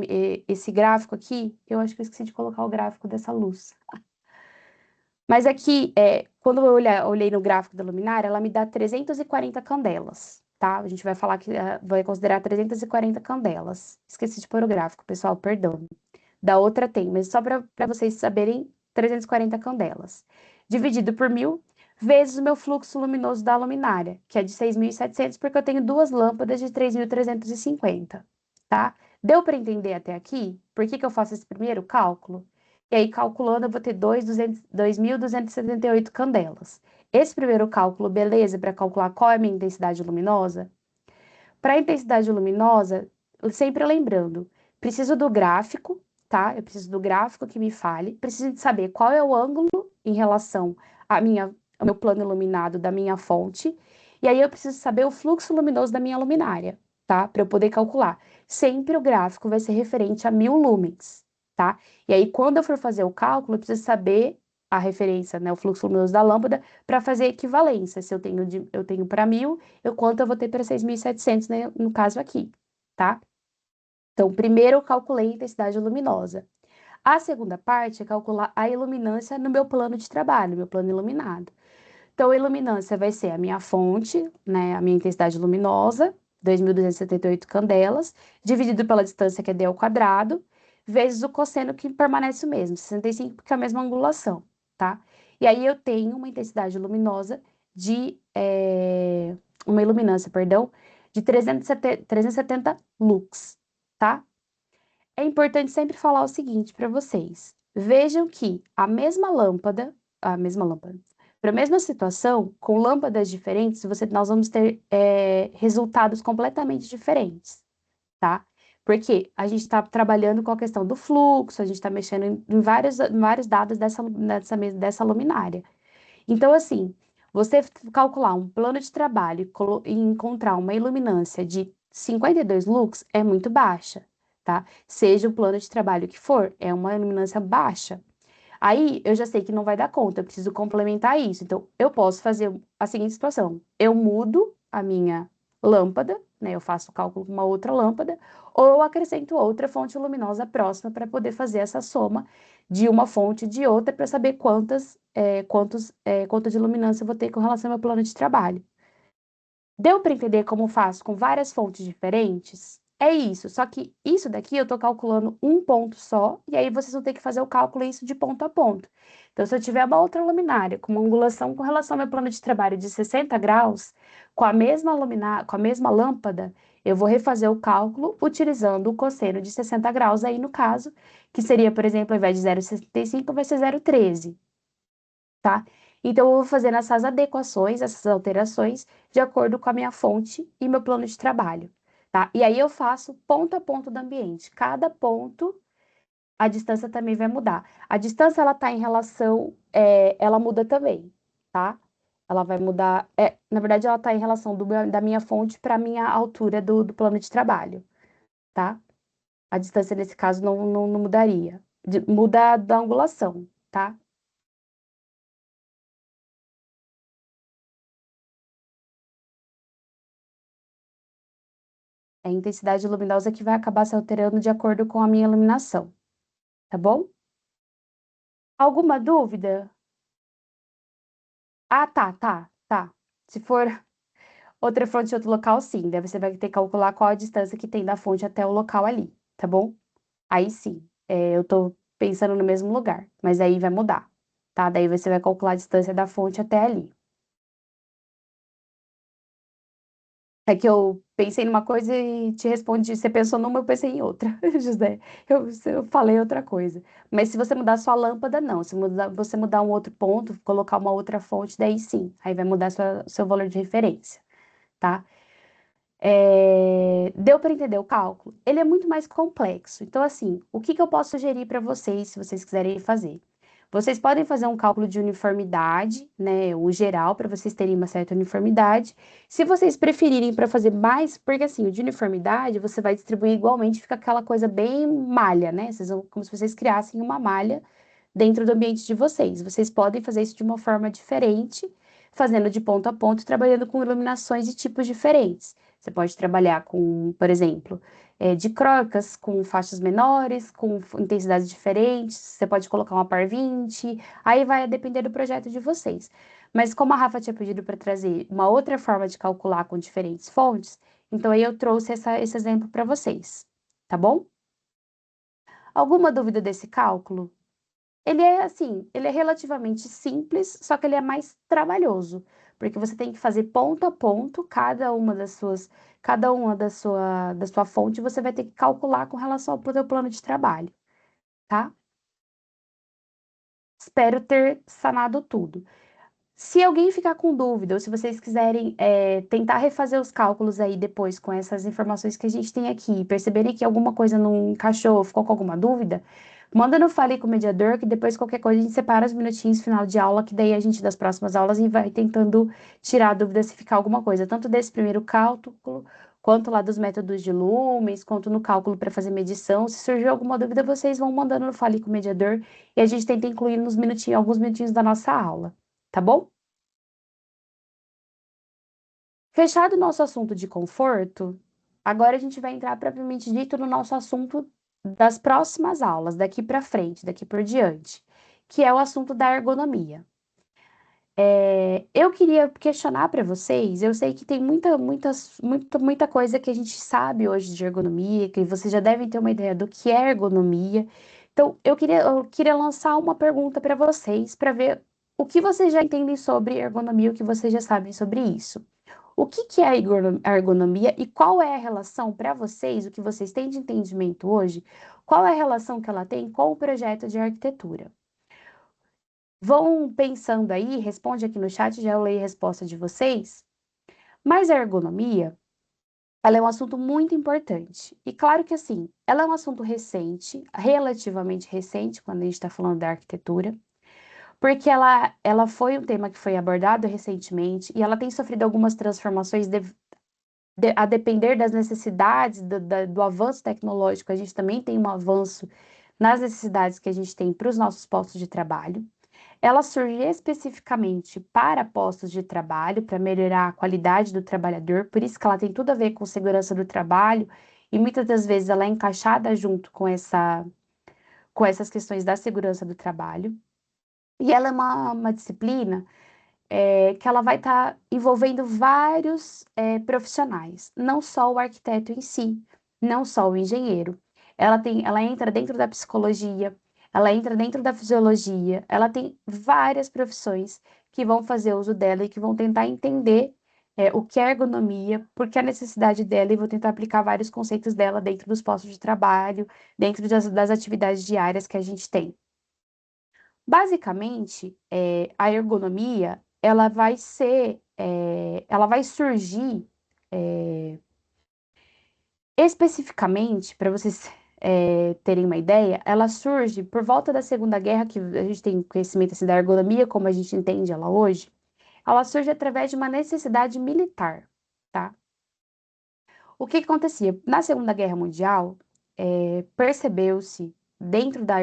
esse gráfico aqui, eu acho que eu esqueci de colocar o gráfico dessa luz. Mas aqui, quando eu olhei no gráfico da luminária, ela me dá 340 candelas, tá? A gente vai falar que vai considerar 340 candelas. Esqueci de pôr o gráfico, pessoal, perdão. Da outra tem, mas só para vocês saberem, 340 candelas. Dividido por 1.000, vezes o meu fluxo luminoso da luminária, que é de 6.700, porque eu tenho 2 lâmpadas de 3.350, tá? Deu para entender até aqui? Por que que eu faço esse primeiro cálculo? E aí, calculando, eu vou ter 2.278 candelas. Esse primeiro cálculo, beleza, para calcular qual é a minha intensidade luminosa? Para a intensidade luminosa, sempre lembrando, preciso do gráfico, tá? Eu preciso do gráfico que me fale, preciso de saber qual é o ângulo em relação ao meu plano iluminado da minha fonte, e aí eu preciso saber o fluxo luminoso da minha luminária, tá? Para eu poder calcular. Sempre o gráfico vai ser referente a 1000 lumens, tá? E aí, quando eu for fazer o cálculo, eu preciso saber a referência, né, o fluxo luminoso da lâmpada, para fazer equivalência. Se eu tenho para 1000, quanto eu vou ter para 6.700, né, no caso aqui, tá? Então, primeiro eu calculei a intensidade luminosa. A segunda parte é calcular a iluminância no meu plano de trabalho, meu plano iluminado. Então, a iluminância vai ser a minha fonte, né, a minha intensidade luminosa, 2.278 candelas, dividido pela distância que é d ao quadrado, vezes o cosseno que permanece o mesmo, 65, porque é a mesma angulação, tá? E aí eu tenho uma intensidade luminosa uma iluminância, perdão, de 370 lux, tá? É importante sempre falar o seguinte para vocês. Vejam que a mesma lâmpada, Para a mesma situação, com lâmpadas diferentes, nós vamos ter resultados completamente diferentes, tá? Porque a gente está trabalhando com a questão do fluxo, a gente está mexendo em vários dados dessa luminária. Então, assim, você calcular um plano de trabalho e encontrar uma iluminância de 52 lux é muito baixa, tá? Seja o plano de trabalho que for, é uma iluminância baixa. Aí eu já sei que não vai dar conta, eu preciso complementar isso. Então, eu posso fazer a seguinte situação: eu mudo a minha lâmpada, né? Eu faço o cálculo com uma outra lâmpada, ou eu acrescento outra fonte luminosa próxima para poder fazer essa soma de uma fonte e de outra para saber quanto de luminância eu vou ter com relação ao meu plano de trabalho. Deu para entender como faço com várias fontes diferentes? É isso, só que isso daqui eu estou calculando um ponto só, e aí vocês vão ter que fazer o cálculo isso de ponto a ponto. Então, se eu tiver uma outra luminária com uma angulação com relação ao meu plano de trabalho de 60 graus, com a mesma lâmpada, eu vou refazer o cálculo utilizando o cosseno de 60 graus aí no caso, que seria, por exemplo, ao invés de 0,65, vai ser 0,13, tá? Então, eu vou fazendo essas adequações, essas alterações, de acordo com a minha fonte e meu plano de trabalho, tá? E aí eu faço ponto a ponto do ambiente. Cada ponto, a distância também vai mudar. A distância, ela tá em relação, ela muda também, tá? Ela vai mudar, na verdade, ela tá em relação da minha fonte para a minha altura do plano de trabalho, tá? A distância, nesse caso, não mudaria. Muda da angulação, tá? É a intensidade luminosa que vai acabar se alterando de acordo com a minha iluminação, tá bom? Alguma dúvida? Ah, tá. Se for outra fonte de outro local, sim. Daí você vai ter que calcular qual a distância que tem da fonte até o local ali, tá bom? Aí sim, eu tô pensando no mesmo lugar, mas aí vai mudar, tá? Daí você vai calcular a distância da fonte até ali. É que eu pensei numa coisa e te respondi, você pensou numa, eu pensei em outra, José. Eu falei outra coisa. Mas se você mudar sua lâmpada, não. Se você mudar um outro ponto, colocar uma outra fonte, daí sim. Aí vai mudar seu valor de referência, tá? Deu para entender o cálculo? Ele é muito mais complexo. Então, assim, o que que eu posso sugerir para vocês, se vocês quiserem fazer? Vocês podem fazer um cálculo de uniformidade, né, o geral, para vocês terem uma certa uniformidade. Se vocês preferirem para fazer mais, porque assim, o de uniformidade você vai distribuir igualmente, fica aquela coisa bem malha, né? Como se vocês criassem uma malha dentro do ambiente de vocês. Vocês podem fazer isso de uma forma diferente, fazendo de ponto a ponto, trabalhando com iluminações e tipos diferentes. Você pode trabalhar com, por exemplo, dicróicas com faixas menores, com intensidades diferentes. Você pode colocar uma par 20, aí vai depender do projeto de vocês. Mas como a Rafa tinha pedido para trazer uma outra forma de calcular com diferentes fontes, então aí eu trouxe esse exemplo para vocês, tá bom? Alguma dúvida desse cálculo? Ele é assim, ele é relativamente simples, só que ele é mais trabalhoso, porque você tem que fazer ponto a ponto cada uma da sua fonte, você vai ter que calcular com relação ao teu plano de trabalho, tá? Espero ter sanado tudo. Se alguém ficar com dúvida, ou se vocês quiserem tentar refazer os cálculos aí depois com essas informações que a gente tem aqui, perceberem que alguma coisa não encaixou, ficou com alguma dúvida, manda no Fale com o Mediador, que depois qualquer coisa a gente separa os minutinhos final de aula, que daí a gente das próximas aulas e vai tentando tirar a dúvida se ficar alguma coisa, tanto desse primeiro cálculo, quanto lá dos métodos de lumens, quanto no cálculo para fazer medição. Se surgir alguma dúvida, vocês vão mandando no Fale com o Mediador e a gente tenta incluir nos minutinhos, alguns minutinhos da nossa aula, tá bom? Fechado o nosso assunto de conforto, agora a gente vai entrar propriamente dito no nosso assunto das próximas aulas, daqui para frente, daqui por diante, que é o assunto da ergonomia. Eu queria questionar para vocês, eu sei que tem muita coisa que a gente sabe hoje de ergonomia, que vocês já devem ter uma ideia do que é ergonomia. Então, eu queria lançar uma pergunta para vocês, para ver o que vocês já entendem sobre ergonomia, o que vocês já sabem sobre isso. O que que é a a ergonomia e qual é a relação para vocês, o que vocês têm de entendimento hoje, qual é a relação que ela tem com o projeto de arquitetura? Vão pensando aí, responde aqui no chat, já eu leio a resposta de vocês. Mas a ergonomia, ela é um assunto muito importante. E claro que assim, ela é um assunto recente, relativamente recente, quando a gente está falando da arquitetura, porque ela foi um tema que foi abordado recentemente e ela tem sofrido algumas transformações a depender das necessidades do avanço tecnológico. A gente também tem um avanço nas necessidades que a gente tem para os nossos postos de trabalho. Ela surge especificamente para postos de trabalho, para melhorar a qualidade do trabalhador, por isso que ela tem tudo a ver com segurança do trabalho, e muitas das vezes ela é encaixada junto com essas questões da segurança do trabalho. E ela é uma disciplina que ela vai estar envolvendo vários profissionais, não só o arquiteto em si, não só o engenheiro. Ela entra dentro da psicologia, ela entra dentro da fisiologia, ela tem várias profissões que vão fazer uso dela e que vão tentar entender o que é ergonomia, porque a necessidade dela, e vou tentar aplicar vários conceitos dela dentro dos postos de trabalho, dentro das atividades diárias que a gente tem. Basicamente, a ergonomia, ela vai surgir, especificamente, para vocês terem uma ideia, ela surge por volta da Segunda Guerra, que a gente tem conhecimento assim, da ergonomia, como a gente entende ela hoje, ela surge através de uma necessidade militar, tá? O que que acontecia? Na Segunda Guerra Mundial, percebeu-se dentro da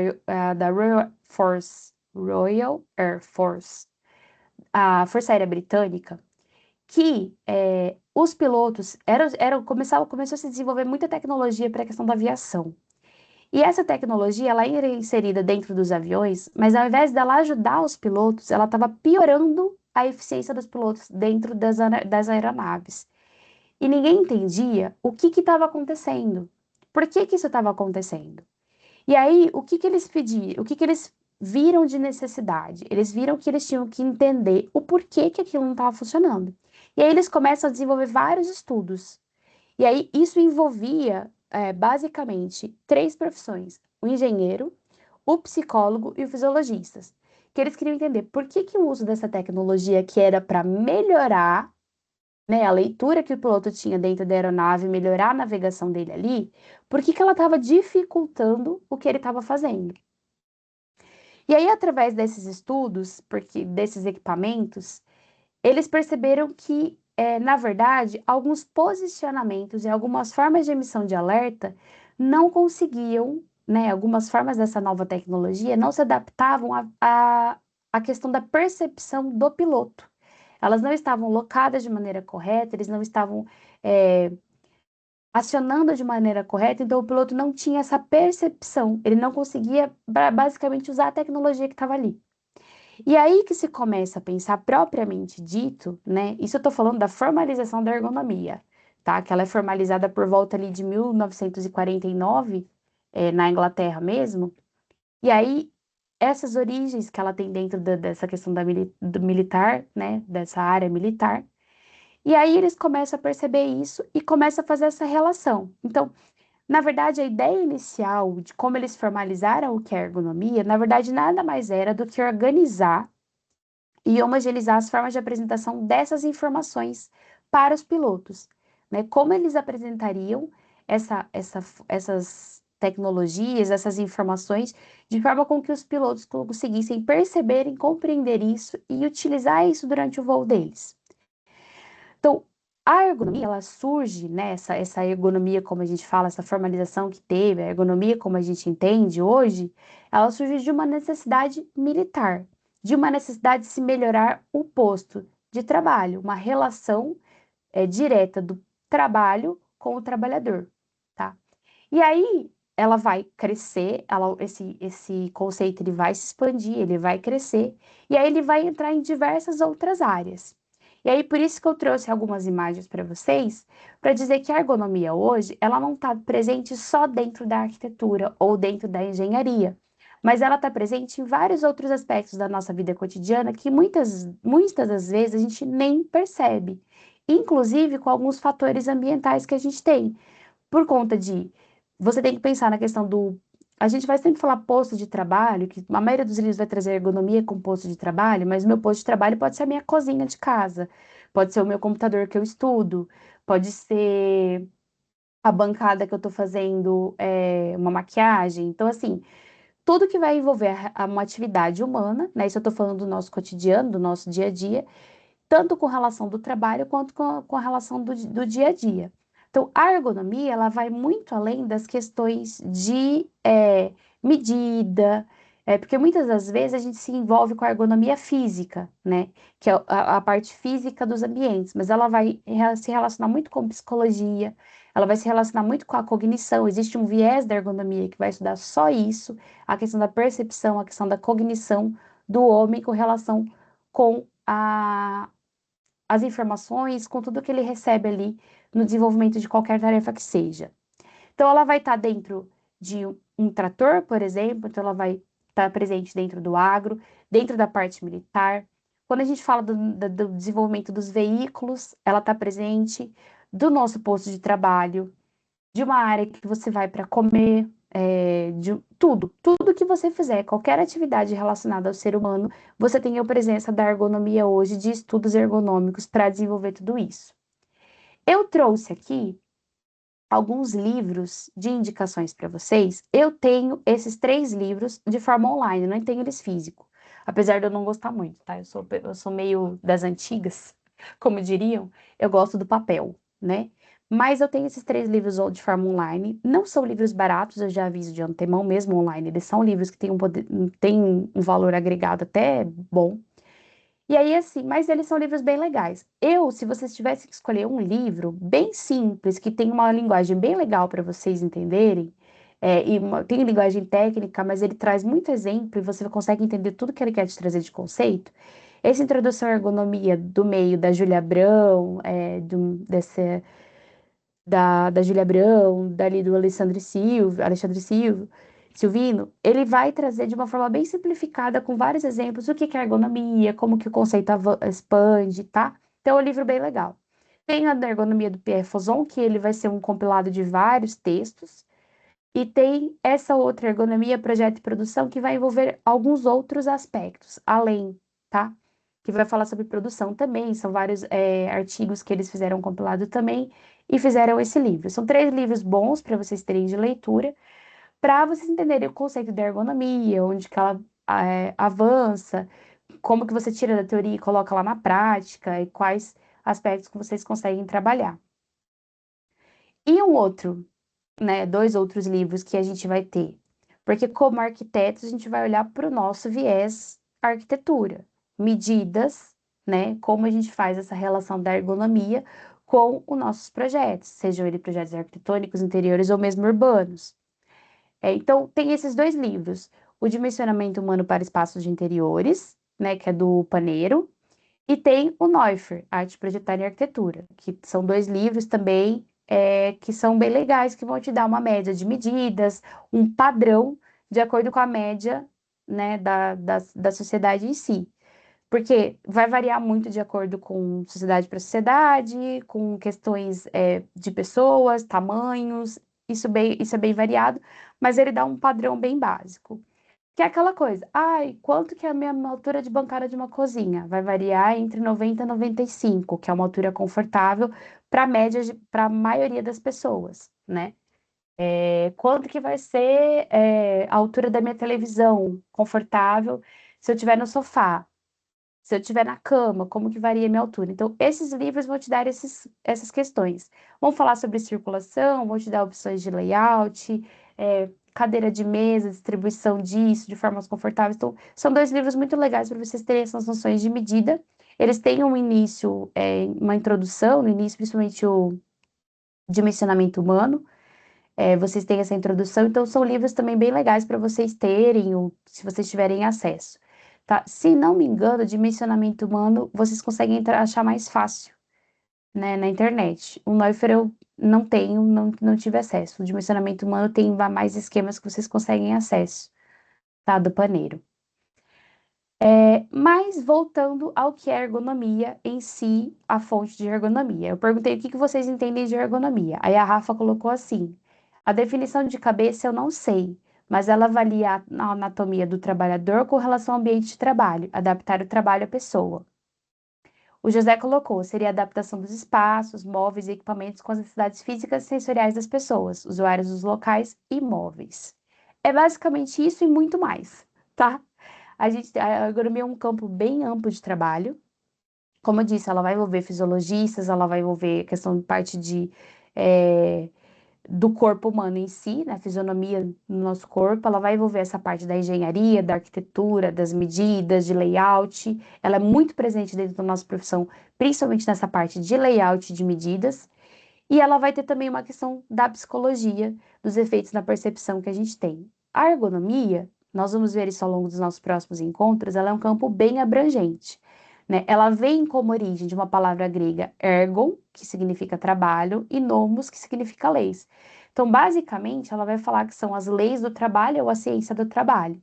Royal Air Force, a Força Aérea Britânica, que os pilotos começou a se desenvolver muita tecnologia para a questão da aviação. E essa tecnologia ela era inserida dentro dos aviões, mas ao invés dela ajudar os pilotos, ela estava piorando a eficiência dos pilotos dentro das aeronaves. E ninguém entendia o que estava acontecendo. Por que que isso estava acontecendo? E aí, o que que eles pediram? O que que eles viram de necessidade? Eles viram que eles tinham que entender o porquê que aquilo não estava funcionando. E aí eles começam a desenvolver vários estudos. E aí isso envolvia, basicamente, três profissões: o engenheiro, o psicólogo e o fisiologista. Que eles queriam entender por que que o uso dessa tecnologia que era para melhorar, né, a leitura que o piloto tinha dentro da aeronave, melhorar a navegação dele ali, por que que ela estava dificultando o que ele estava fazendo. E aí, através desses estudos, porque desses equipamentos, eles perceberam que, na verdade, alguns posicionamentos e algumas formas de emissão de alerta não conseguiam, né, algumas formas dessa nova tecnologia não se adaptavam à questão da percepção do piloto. Elas não estavam locadas de maneira correta, eles não estavam acionando de maneira correta, então o piloto não tinha essa percepção, ele não conseguia basicamente usar a tecnologia que estava ali. E aí que se começa a pensar propriamente dito, né? Isso eu tô falando da formalização da ergonomia, tá? Que ela é formalizada por volta ali de 1949, na Inglaterra mesmo. E aí, essas origens que ela tem dentro dessa questão do militar, né? Dessa área militar. E aí eles começam a perceber isso e começam a fazer essa relação. Então, na verdade, a ideia inicial de como eles formalizaram o que é ergonomia, na verdade, nada mais era do que organizar e homogeneizar as formas de apresentação dessas informações para os pilotos, né? Como eles apresentariam essas tecnologias, essas informações, de forma com que os pilotos conseguissem perceberem, compreender isso e utilizar isso durante o voo deles. Então, a ergonomia, ela surge, né, essa ergonomia, como a gente fala, essa formalização que teve, a ergonomia, como a gente entende hoje, ela surge de uma necessidade militar, de uma necessidade de se melhorar o posto de trabalho, uma relação direta do trabalho com o trabalhador, tá? E aí, ela vai crescer, esse conceito ele vai se expandir, ele vai crescer, e aí ele vai entrar em diversas outras áreas. E aí, por isso que eu trouxe algumas imagens para vocês, para dizer que a ergonomia hoje, ela não está presente só dentro da arquitetura ou dentro da engenharia, mas ela está presente em vários outros aspectos da nossa vida cotidiana que muitas das vezes a gente nem percebe, inclusive com alguns fatores ambientais que a gente tem, por conta de você tem que pensar na questão a gente vai sempre falar posto de trabalho, que a maioria dos livros vai trazer ergonomia com posto de trabalho, mas o meu posto de trabalho pode ser a minha cozinha de casa, pode ser o meu computador que eu estudo, pode ser a bancada que eu tô fazendo uma maquiagem. Então, assim, tudo que vai envolver uma atividade humana, né? Isso eu tô falando do nosso cotidiano, do nosso dia a dia, tanto com relação do trabalho quanto com a relação do dia a dia. Então, a ergonomia, ela vai muito além das questões de medida, porque muitas das vezes a gente se envolve com a ergonomia física, né, que é a parte física dos ambientes, mas ela vai se relacionar muito com psicologia, ela vai se relacionar muito com a cognição. Existe um viés da ergonomia que vai estudar só isso, a questão da percepção, a questão da cognição do homem com relação com as informações, com tudo que ele recebe ali no desenvolvimento de qualquer tarefa que seja. Então, ela vai estar dentro de um trator, por exemplo, então ela vai estar presente dentro do agro, dentro da parte militar. Quando a gente fala do desenvolvimento dos veículos, ela está presente, do nosso posto de trabalho, de uma área que você vai para comer, de tudo que você fizer, qualquer atividade relacionada ao ser humano, você tem a presença da ergonomia hoje, de estudos ergonômicos para desenvolver tudo isso. Eu trouxe aqui alguns livros de indicações para vocês. Eu tenho esses 3 livros de forma online, não tenho eles físico, apesar de eu não gostar muito, tá? Eu sou meio das antigas, como diriam, eu gosto do papel, né? Mas eu tenho esses 3 livros de forma online. Não são livros baratos, eu já aviso de antemão, mesmo online. Eles são livros que têm um valor agregado até bom. E aí, assim, mas eles são livros bem legais. Se vocês tivessem que escolher um livro bem simples, que tem uma linguagem bem legal para vocês entenderem, tem linguagem técnica, mas ele traz muito exemplo e você consegue entender tudo que ele quer te trazer de conceito. Essa Introdução à Ergonomia do meio da Júlia Abrão, da Júlia Abrão, dali do Alexandre Silvino, ele vai trazer de uma forma bem simplificada, com vários exemplos, o que que é ergonomia, como que o conceito expande, tá? Então, é um livro bem legal. Tem a da ergonomia do Pierre Fauson, que ele vai ser um compilado de vários textos, e tem essa outra ergonomia, projeto e produção, que vai envolver alguns outros aspectos, além, tá? Que vai falar sobre produção também, são vários artigos que eles fizeram compilado também, e fizeram esse livro. São 3 livros bons para vocês terem de leitura, para vocês entenderem o conceito da ergonomia, onde que ela avança, como que você tira da teoria e coloca lá na prática, e quais aspectos que vocês conseguem trabalhar. E um outro, né, 2 outros livros que a gente vai ter, porque como arquitetos a gente vai olhar para o nosso viés arquitetura, medidas, né, como a gente faz essa relação da ergonomia com os nossos projetos, sejam eles projetos arquitetônicos, interiores ou mesmo urbanos. Então, tem esses 2 livros, o Dimensionamento Humano para Espaços de Interiores, né, que é do Paneiro, e tem o Neuffer, Arte Projetada e Arquitetura, que são 2 livros também que são bem legais, que vão te dar uma média de medidas, um padrão de acordo com a média, né, da sociedade em si. Porque vai variar muito de acordo com sociedade para sociedade, com questões de pessoas, tamanhos, isso é bem variado, mas ele dá um padrão bem básico. Que é aquela coisa, ai, quanto que é a minha altura de bancada de uma cozinha? Vai variar entre 90 e 95, que é uma altura confortável para a média, para a maioria das pessoas, né? Quanto que vai ser a altura da minha televisão confortável se eu estiver no sofá? Se eu estiver na cama, como que varia a minha altura? Então, esses livros vão te dar essas questões. Vão falar sobre circulação, vão te dar opções de layout, cadeira de mesa, distribuição disso, de formas confortáveis. Então, são 2 livros muito legais para vocês terem essas noções de medida. Eles têm um início, uma introdução, no início, principalmente o dimensionamento humano. Vocês têm essa introdução, então são livros também bem legais para vocês terem, ou se vocês tiverem acesso. Tá? Se não me engano, dimensionamento humano vocês conseguem achar mais fácil, né, na internet. O Neuffer eu não tenho, não tive acesso. O dimensionamento humano tem mais esquemas que vocês conseguem acesso, tá? Do Paneiro. Mas voltando ao que é ergonomia em si, a fonte de ergonomia. Eu perguntei o que vocês entendem de ergonomia. Aí a Rafa colocou assim: a definição de cabeça eu não sei, mas ela avalia a anatomia do trabalhador com relação ao ambiente de trabalho, adaptar o trabalho à pessoa. O José colocou, seria a adaptação dos espaços, móveis e equipamentos com as necessidades físicas e sensoriais das pessoas, usuários dos locais e móveis. É basicamente isso e muito mais, tá? A ergonomia é um campo bem amplo de trabalho. Como eu disse, ela vai envolver fisiologistas, ela vai envolver questão de parte do corpo humano em si, né, fisionomia no nosso corpo, ela vai envolver essa parte da engenharia, da arquitetura, das medidas, de layout, ela é muito presente dentro da nossa profissão, principalmente nessa parte de layout de medidas, e ela vai ter também uma questão da psicologia, dos efeitos na percepção que a gente tem. A ergonomia, nós vamos ver isso ao longo dos nossos próximos encontros, ela é um campo bem abrangente, né? Ela vem como origem de uma palavra grega ergon, que significa trabalho, e nomos, que significa leis. Então, basicamente, ela vai falar que são as leis do trabalho ou a ciência do trabalho,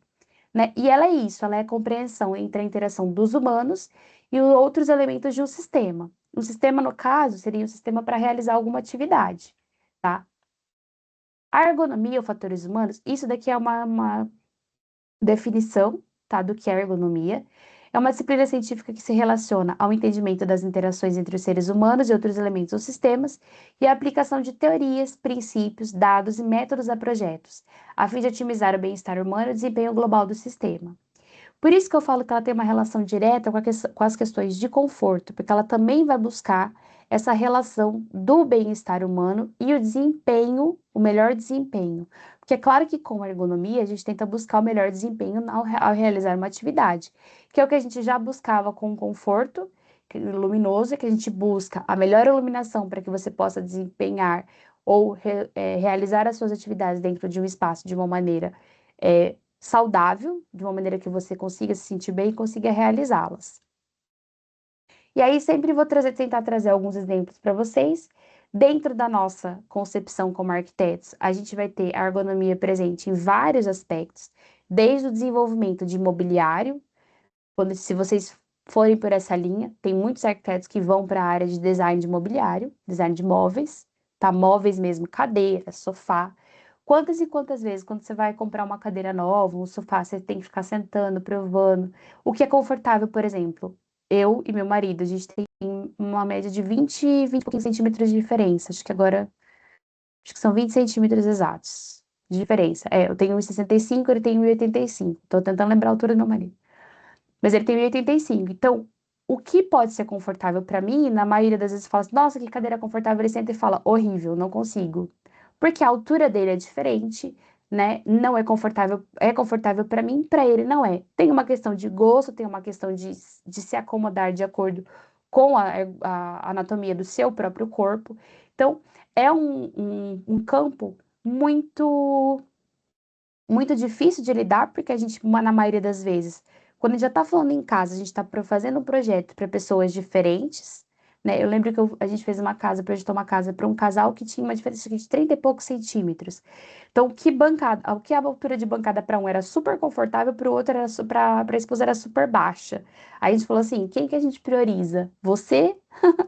né? E ela é isso, ela é a compreensão entre a interação dos humanos e os outros elementos de um sistema. Um sistema, no caso, seria um sistema para realizar alguma atividade, tá? A ergonomia ou fatores humanos, isso daqui é uma definição, tá, do que é ergonomia. É uma disciplina científica que se relaciona ao entendimento das interações entre os seres humanos e outros elementos ou sistemas e a aplicação de teorias, princípios, dados e métodos a projetos, a fim de otimizar o bem-estar humano e o desempenho global do sistema. Por isso que eu falo que ela tem uma relação direta com as questões de conforto, porque ela também vai buscar essa relação do bem-estar humano e o desempenho, o melhor desempenho. Porque é claro que com a ergonomia a gente tenta buscar o melhor desempenho ao realizar uma atividade, que é o que a gente já buscava com o conforto luminoso, que a gente busca a melhor iluminação para que você possa desempenhar ou realizar as suas atividades dentro de um espaço de uma maneira saudável, de uma maneira que você consiga se sentir bem e consiga realizá-las. E aí sempre vou tentar trazer alguns exemplos para vocês. Dentro da nossa concepção como arquitetos, a gente vai ter a ergonomia presente em vários aspectos, desde o desenvolvimento de imobiliário, se vocês forem por essa linha, tem muitos arquitetos que vão para a área de design de imobiliário, design de móveis, tá? Móveis mesmo, cadeira, sofá. Quantas e quantas vezes, quando você vai comprar uma cadeira nova, um sofá, você tem que ficar sentando, provando. O que é confortável, por exemplo, eu e meu marido, a gente tem uma média de 20 e pouquinhos centímetros de diferença. Acho que são 20 centímetros exatos de diferença. Eu tenho 1,65, ele tem 1,85. Tô tentando lembrar a altura do meu marido. Mas ele tem 1,85. Então, o que pode ser confortável para mim, na maioria das vezes fala assim, nossa, que cadeira confortável, ele senta e fala, horrível, não consigo. Porque a altura dele é diferente, né? Não é confortável para mim, para ele não é. Tem uma questão de gosto, tem uma questão de se acomodar de acordo com a anatomia do seu próprio corpo. Então, é um campo muito difícil de lidar, porque a gente, na maioria das vezes, quando a gente já está falando em casa, a gente está fazendo um projeto para pessoas diferentes, né? Eu lembro que a gente fez uma casa, projetou uma casa para um casal que tinha uma diferença de 30 e poucos centímetros. Então, o que a altura de bancada para um era super confortável, para o outro era para a esposa era super baixa. Aí a gente falou assim, quem que a gente prioriza? Você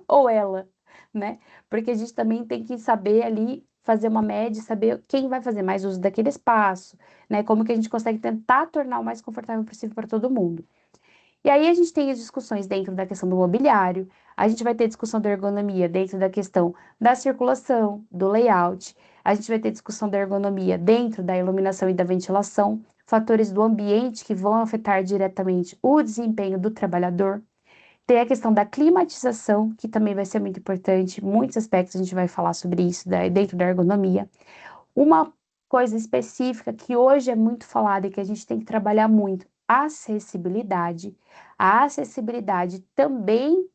ou ela, né? Porque a gente também tem que saber ali fazer uma média, saber quem vai fazer mais uso daquele espaço, né? Como que a gente consegue tentar tornar o mais confortável possível para todo mundo. E aí a gente tem as discussões dentro da questão do mobiliário, a gente vai ter discussão da ergonomia dentro da questão da circulação, do layout, a gente vai ter discussão da ergonomia dentro da iluminação e da ventilação, fatores do ambiente que vão afetar diretamente o desempenho do trabalhador. Tem a questão da climatização, que também vai ser muito importante. Muitos aspectos a gente vai falar sobre isso dentro da ergonomia. Uma coisa específica que hoje é muito falada e que a gente tem que trabalhar muito, acessibilidade. A acessibilidade também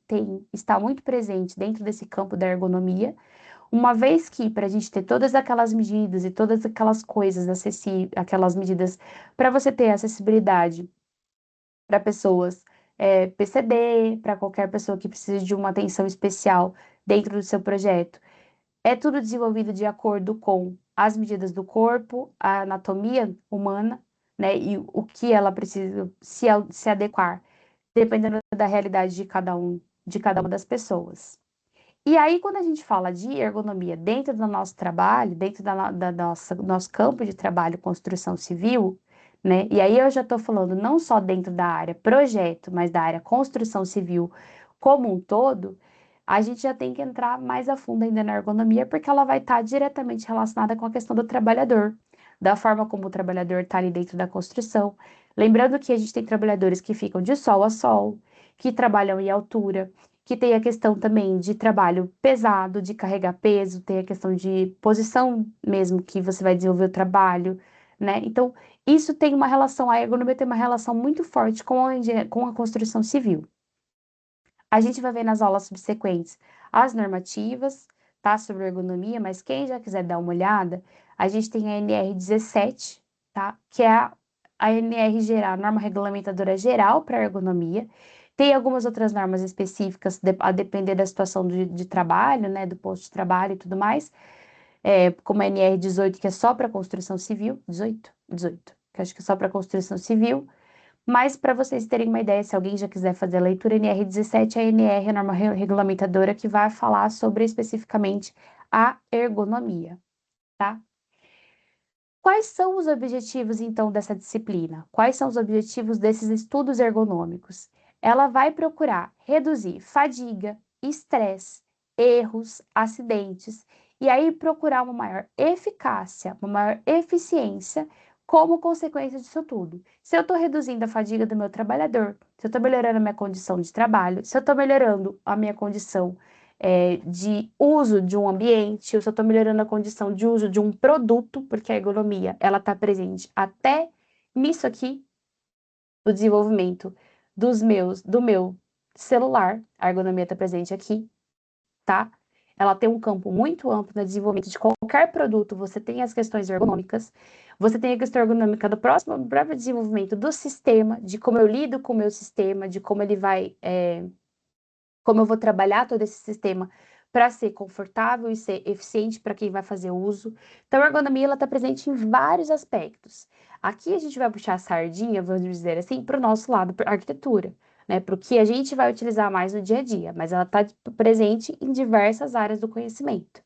está muito presente dentro desse campo da ergonomia, uma vez que para a gente ter todas aquelas medidas e todas aquelas coisas acessíveis, aquelas medidas para você ter acessibilidade para pessoas PCD, para qualquer pessoa que precise de uma atenção especial dentro do seu projeto. É tudo desenvolvido de acordo com as medidas do corpo, a anatomia humana, né, e o que ela precisa se adequar, dependendo da realidade de cada uma das pessoas. E aí, quando a gente fala de ergonomia dentro do nosso trabalho, dentro da nossa nosso campo de trabalho, construção civil, né? E aí eu já estou falando não só dentro da área projeto, mas da área construção civil como um todo, a gente já tem que entrar mais a fundo ainda na ergonomia, porque ela vai estar diretamente relacionada com a questão do trabalhador, da forma como o trabalhador está ali dentro da construção. Lembrando que a gente tem trabalhadores que ficam de sol a sol, que trabalham em altura, que tem a questão também de trabalho pesado, de carregar peso, tem a questão de posição mesmo que você vai desenvolver o trabalho, né? Então, isso tem uma relação, a ergonomia tem uma relação muito forte com a construção civil. A gente vai ver nas aulas subsequentes as normativas, tá, sobre ergonomia, mas quem já quiser dar uma olhada, a gente tem a NR 17, tá, que é a NR geral, a norma regulamentadora geral para ergonomia. Tem algumas outras normas específicas, a depender da situação de trabalho, né, do posto de trabalho e tudo mais, como a NR 18, que é só para construção civil, 18, que acho que é só para construção civil. Mas para vocês terem uma ideia, se alguém já quiser fazer a leitura, NR17 é a NR, a norma regulamentadora, que vai falar sobre especificamente a ergonomia, tá? Quais são os objetivos, então, dessa disciplina? Quais são os objetivos desses estudos ergonômicos? Ela vai procurar reduzir fadiga, estresse, erros, acidentes, e aí procurar uma maior eficácia, uma maior eficiência como consequência disso tudo. Se eu estou reduzindo a fadiga do meu trabalhador, se eu estou melhorando a minha condição de trabalho, se eu estou melhorando a minha condição de uso de um ambiente, se eu estou melhorando a condição de uso de um produto, porque a ergonomia ela está presente até nisso aqui, o desenvolvimento do meu celular, a ergonomia está presente aqui, tá? Ela tem um campo muito amplo no desenvolvimento de qualquer produto, você tem as questões ergonômicas, você tem a questão ergonômica do próprio desenvolvimento do sistema, de como eu lido com o meu sistema, de como ele vai como eu vou trabalhar todo esse sistema para ser confortável e ser eficiente para quem vai fazer uso. Então, a ergonomia está presente em vários aspectos. Aqui a gente vai puxar a sardinha, vamos dizer assim, para o nosso lado, para a arquitetura, né? Para o que a gente vai utilizar mais no dia a dia, mas ela está presente em diversas áreas do conhecimento.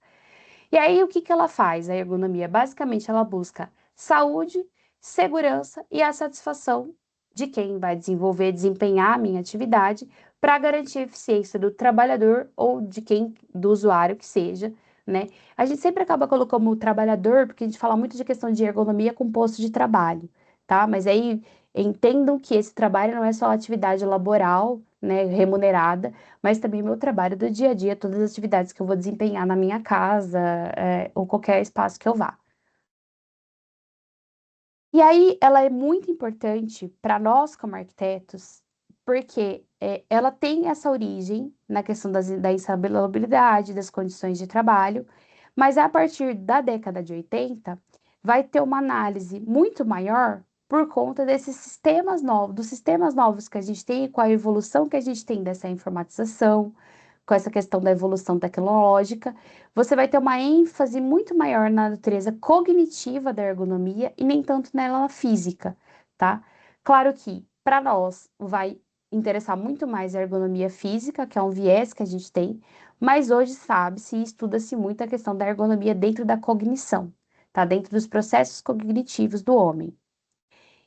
E aí, o que que ela faz? A ergonomia, basicamente, ela busca saúde, segurança e a satisfação de quem vai desenvolver, desempenhar a minha atividade para garantir a eficiência do trabalhador ou de quem, do usuário que seja, né? A gente sempre acaba colocando o trabalhador, porque a gente fala muito de questão de ergonomia com posto de trabalho, tá? Mas aí entendam que esse trabalho não é só atividade laboral, né, remunerada, mas também meu trabalho do dia a dia, todas as atividades que eu vou desempenhar na minha casa, ou qualquer espaço que eu vá. E aí, ela é muito importante para nós como arquitetos, porque ela tem essa origem na questão da insalubridade, das condições de trabalho, mas a partir da década de 80, vai ter uma análise muito maior por conta desses sistemas novos, dos sistemas novos que a gente tem, com a evolução que a gente tem dessa informatização, com essa questão da evolução tecnológica, você vai ter uma ênfase muito maior na natureza cognitiva da ergonomia e nem tanto nela física, tá? Claro que para nós vai interessar muito mais a ergonomia física, que é um viés que a gente tem, mas hoje sabe-se e estuda-se muito a questão da ergonomia dentro da cognição, tá? Dentro dos processos cognitivos do homem.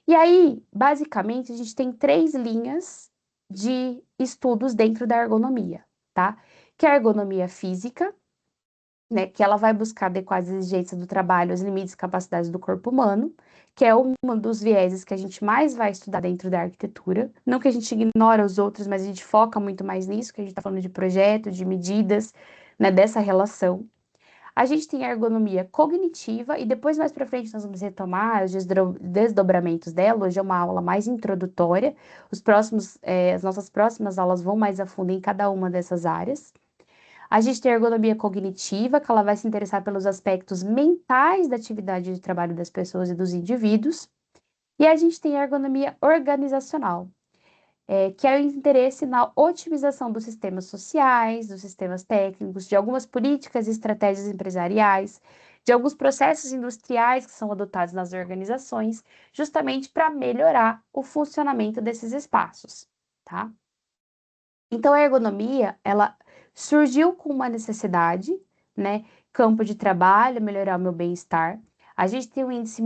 E aí, basicamente, a gente tem três linhas de estudos dentro da ergonomia, tá? Que é a ergonomia física, né? Que ela vai buscar adequar as exigências do trabalho, os limites e capacidades do corpo humano, que é um dos vieses que a gente mais vai estudar dentro da arquitetura. Não que a gente ignora os outros, mas a gente foca muito mais nisso, que a gente está falando de projeto, de medidas, né? Dessa relação. A gente tem a ergonomia cognitiva e depois mais para frente nós vamos retomar os desdobramentos dela. Hoje é uma aula mais introdutória. As nossas próximas aulas vão mais a fundo em cada uma dessas áreas. A gente tem a ergonomia cognitiva, que ela vai se interessar pelos aspectos mentais da atividade de trabalho das pessoas e dos indivíduos. E a gente tem a ergonomia organizacional, que é o interesse na otimização dos sistemas sociais, dos sistemas técnicos, de algumas políticas e estratégias empresariais, de alguns processos industriais que são adotados nas organizações, justamente para melhorar o funcionamento desses espaços, tá? Então, a ergonomia, ela surgiu com uma necessidade, né? Campo de trabalho, melhorar o meu bem-estar. A gente tem um índice,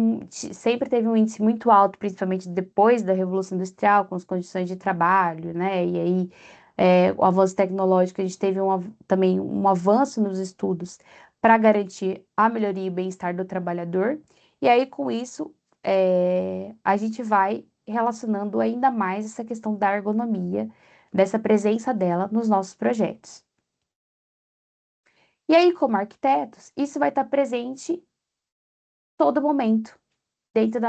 sempre teve um índice muito alto, principalmente depois da Revolução Industrial, com as condições de trabalho, né? E aí, o avanço tecnológico, a gente teve também um avanço nos estudos para garantir a melhoria e bem-estar do trabalhador. E aí, com isso, a gente vai relacionando ainda mais essa questão da ergonomia, dessa presença dela nos nossos projetos. E aí, como arquitetos, isso vai estar presente todo momento dentro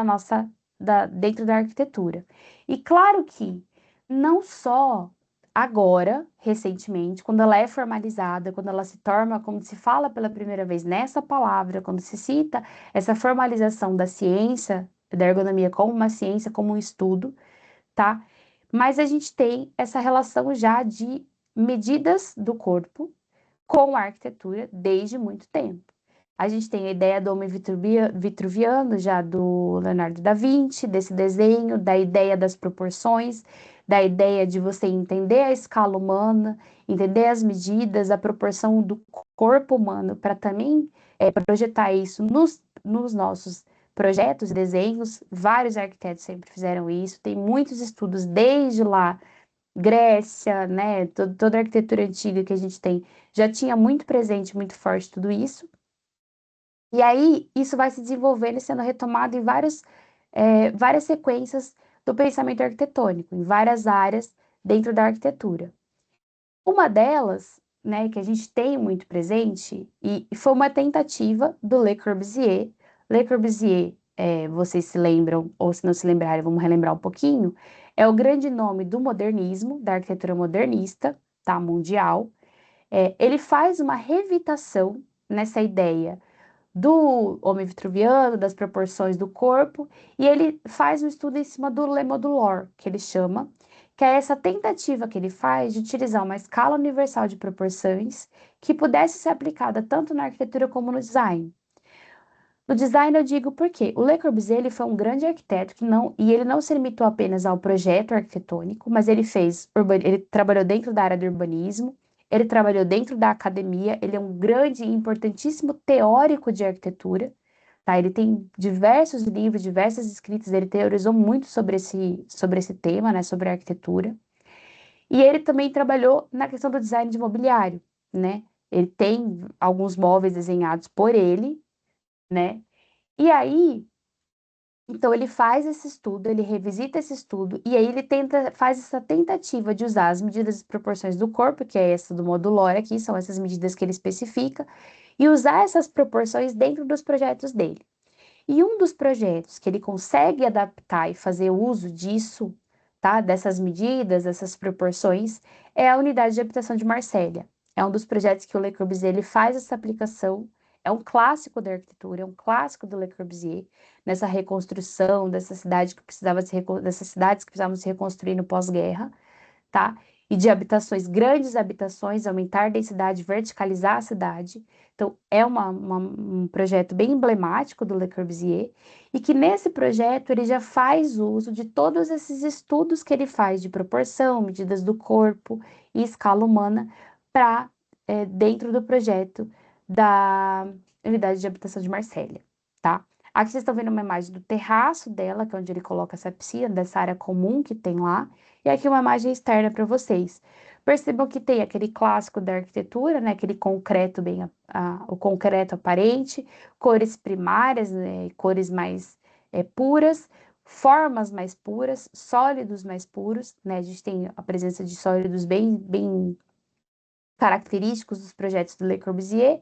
dentro da arquitetura. E claro que não só agora, recentemente, quando ela é formalizada, quando ela se torna, quando se fala pela primeira vez nessa palavra, quando se cita essa formalização da ciência, da ergonomia como uma ciência, como um estudo, tá? Mas a gente tem essa relação já de medidas do corpo com a arquitetura desde muito tempo. A gente tem a ideia do homem vitruviano, já do Leonardo da Vinci, desse desenho, da ideia das proporções, da ideia de você entender a escala humana, entender as medidas, a proporção do corpo humano, para também projetar isso nos nossos projetos, desenhos. Vários arquitetos sempre fizeram isso, tem muitos estudos desde lá Grécia, né, toda a arquitetura antiga que a gente tem, já tinha muito presente, muito forte tudo isso. E aí, isso vai se desenvolvendo e sendo retomado em várias sequências do pensamento arquitetônico, em várias áreas dentro da arquitetura. Uma delas, né, que a gente tem muito presente, e foi uma tentativa do Le Corbusier. Le Corbusier, vocês se lembram, ou se não se lembrarem, vamos relembrar um pouquinho, é o grande nome do modernismo, da arquitetura modernista, tá, mundial. Ele faz uma revitação nessa ideia do homem vitruviano, das proporções do corpo, e ele faz um estudo em cima do Le Modulor, que ele chama, que é essa tentativa que ele faz de utilizar uma escala universal de proporções que pudesse ser aplicada tanto na arquitetura como no design. No design eu digo porque o Le Corbusier ele foi um grande arquiteto e ele não se limitou apenas ao projeto arquitetônico, mas ele trabalhou dentro da área do urbanismo, ele trabalhou dentro da academia, ele é um grande e importantíssimo teórico de arquitetura, tá? Ele tem diversos livros, diversas escritas, ele teorizou muito sobre esse tema, né, sobre a arquitetura. E ele também trabalhou na questão do design de mobiliário, né? Ele tem alguns móveis desenhados por ele, né? E aí, então ele faz esse estudo, ele revisita esse estudo e aí ele faz essa tentativa de usar as medidas e proporções do corpo, que é essa do modulor aqui, são essas medidas que ele especifica, e usar essas proporções dentro dos projetos dele. E um dos projetos que ele consegue adaptar e fazer uso disso, tá? Dessas medidas, dessas proporções, é a unidade de habitação de Marsella. É um dos projetos que o Le Corbusier ele faz essa aplicação. É um clássico da arquitetura, é um clássico do Le Corbusier, nessa reconstrução dessa cidade dessas cidades que precisavam se reconstruir no pós-guerra, tá? E de habitações, grandes habitações, aumentar a densidade, verticalizar a cidade. Então, é um projeto bem emblemático do Le Corbusier, e que nesse projeto ele já faz uso de todos esses estudos que ele faz de proporção, medidas do corpo e escala humana para dentro do projeto da unidade de habitação de Marsella, tá? Aqui vocês estão vendo uma imagem do terraço dela, que é onde ele coloca essa piscina, dessa área comum que tem lá, e aqui uma imagem externa para vocês. Percebam que tem aquele clássico da arquitetura, né? Aquele concreto o concreto aparente, cores primárias, né? Cores mais puras, formas mais puras, sólidos mais puros, né? A gente tem a presença de sólidos bem característicos dos projetos do Le Corbusier.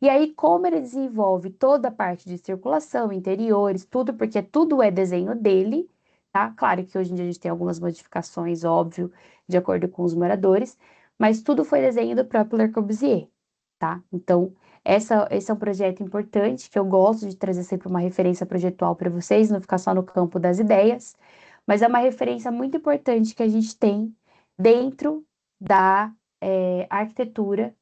E aí, como ele desenvolve toda a parte de circulação, interiores, tudo, porque tudo é desenho dele, tá? Claro que hoje em dia a gente tem algumas modificações, óbvio, de acordo com os moradores, mas tudo foi desenho do próprio Le Corbusier, tá? Então, esse é um projeto importante que eu gosto de trazer sempre uma referência projetual para vocês, não ficar só no campo das ideias, mas é uma referência muito importante que a gente tem dentro da arquitetura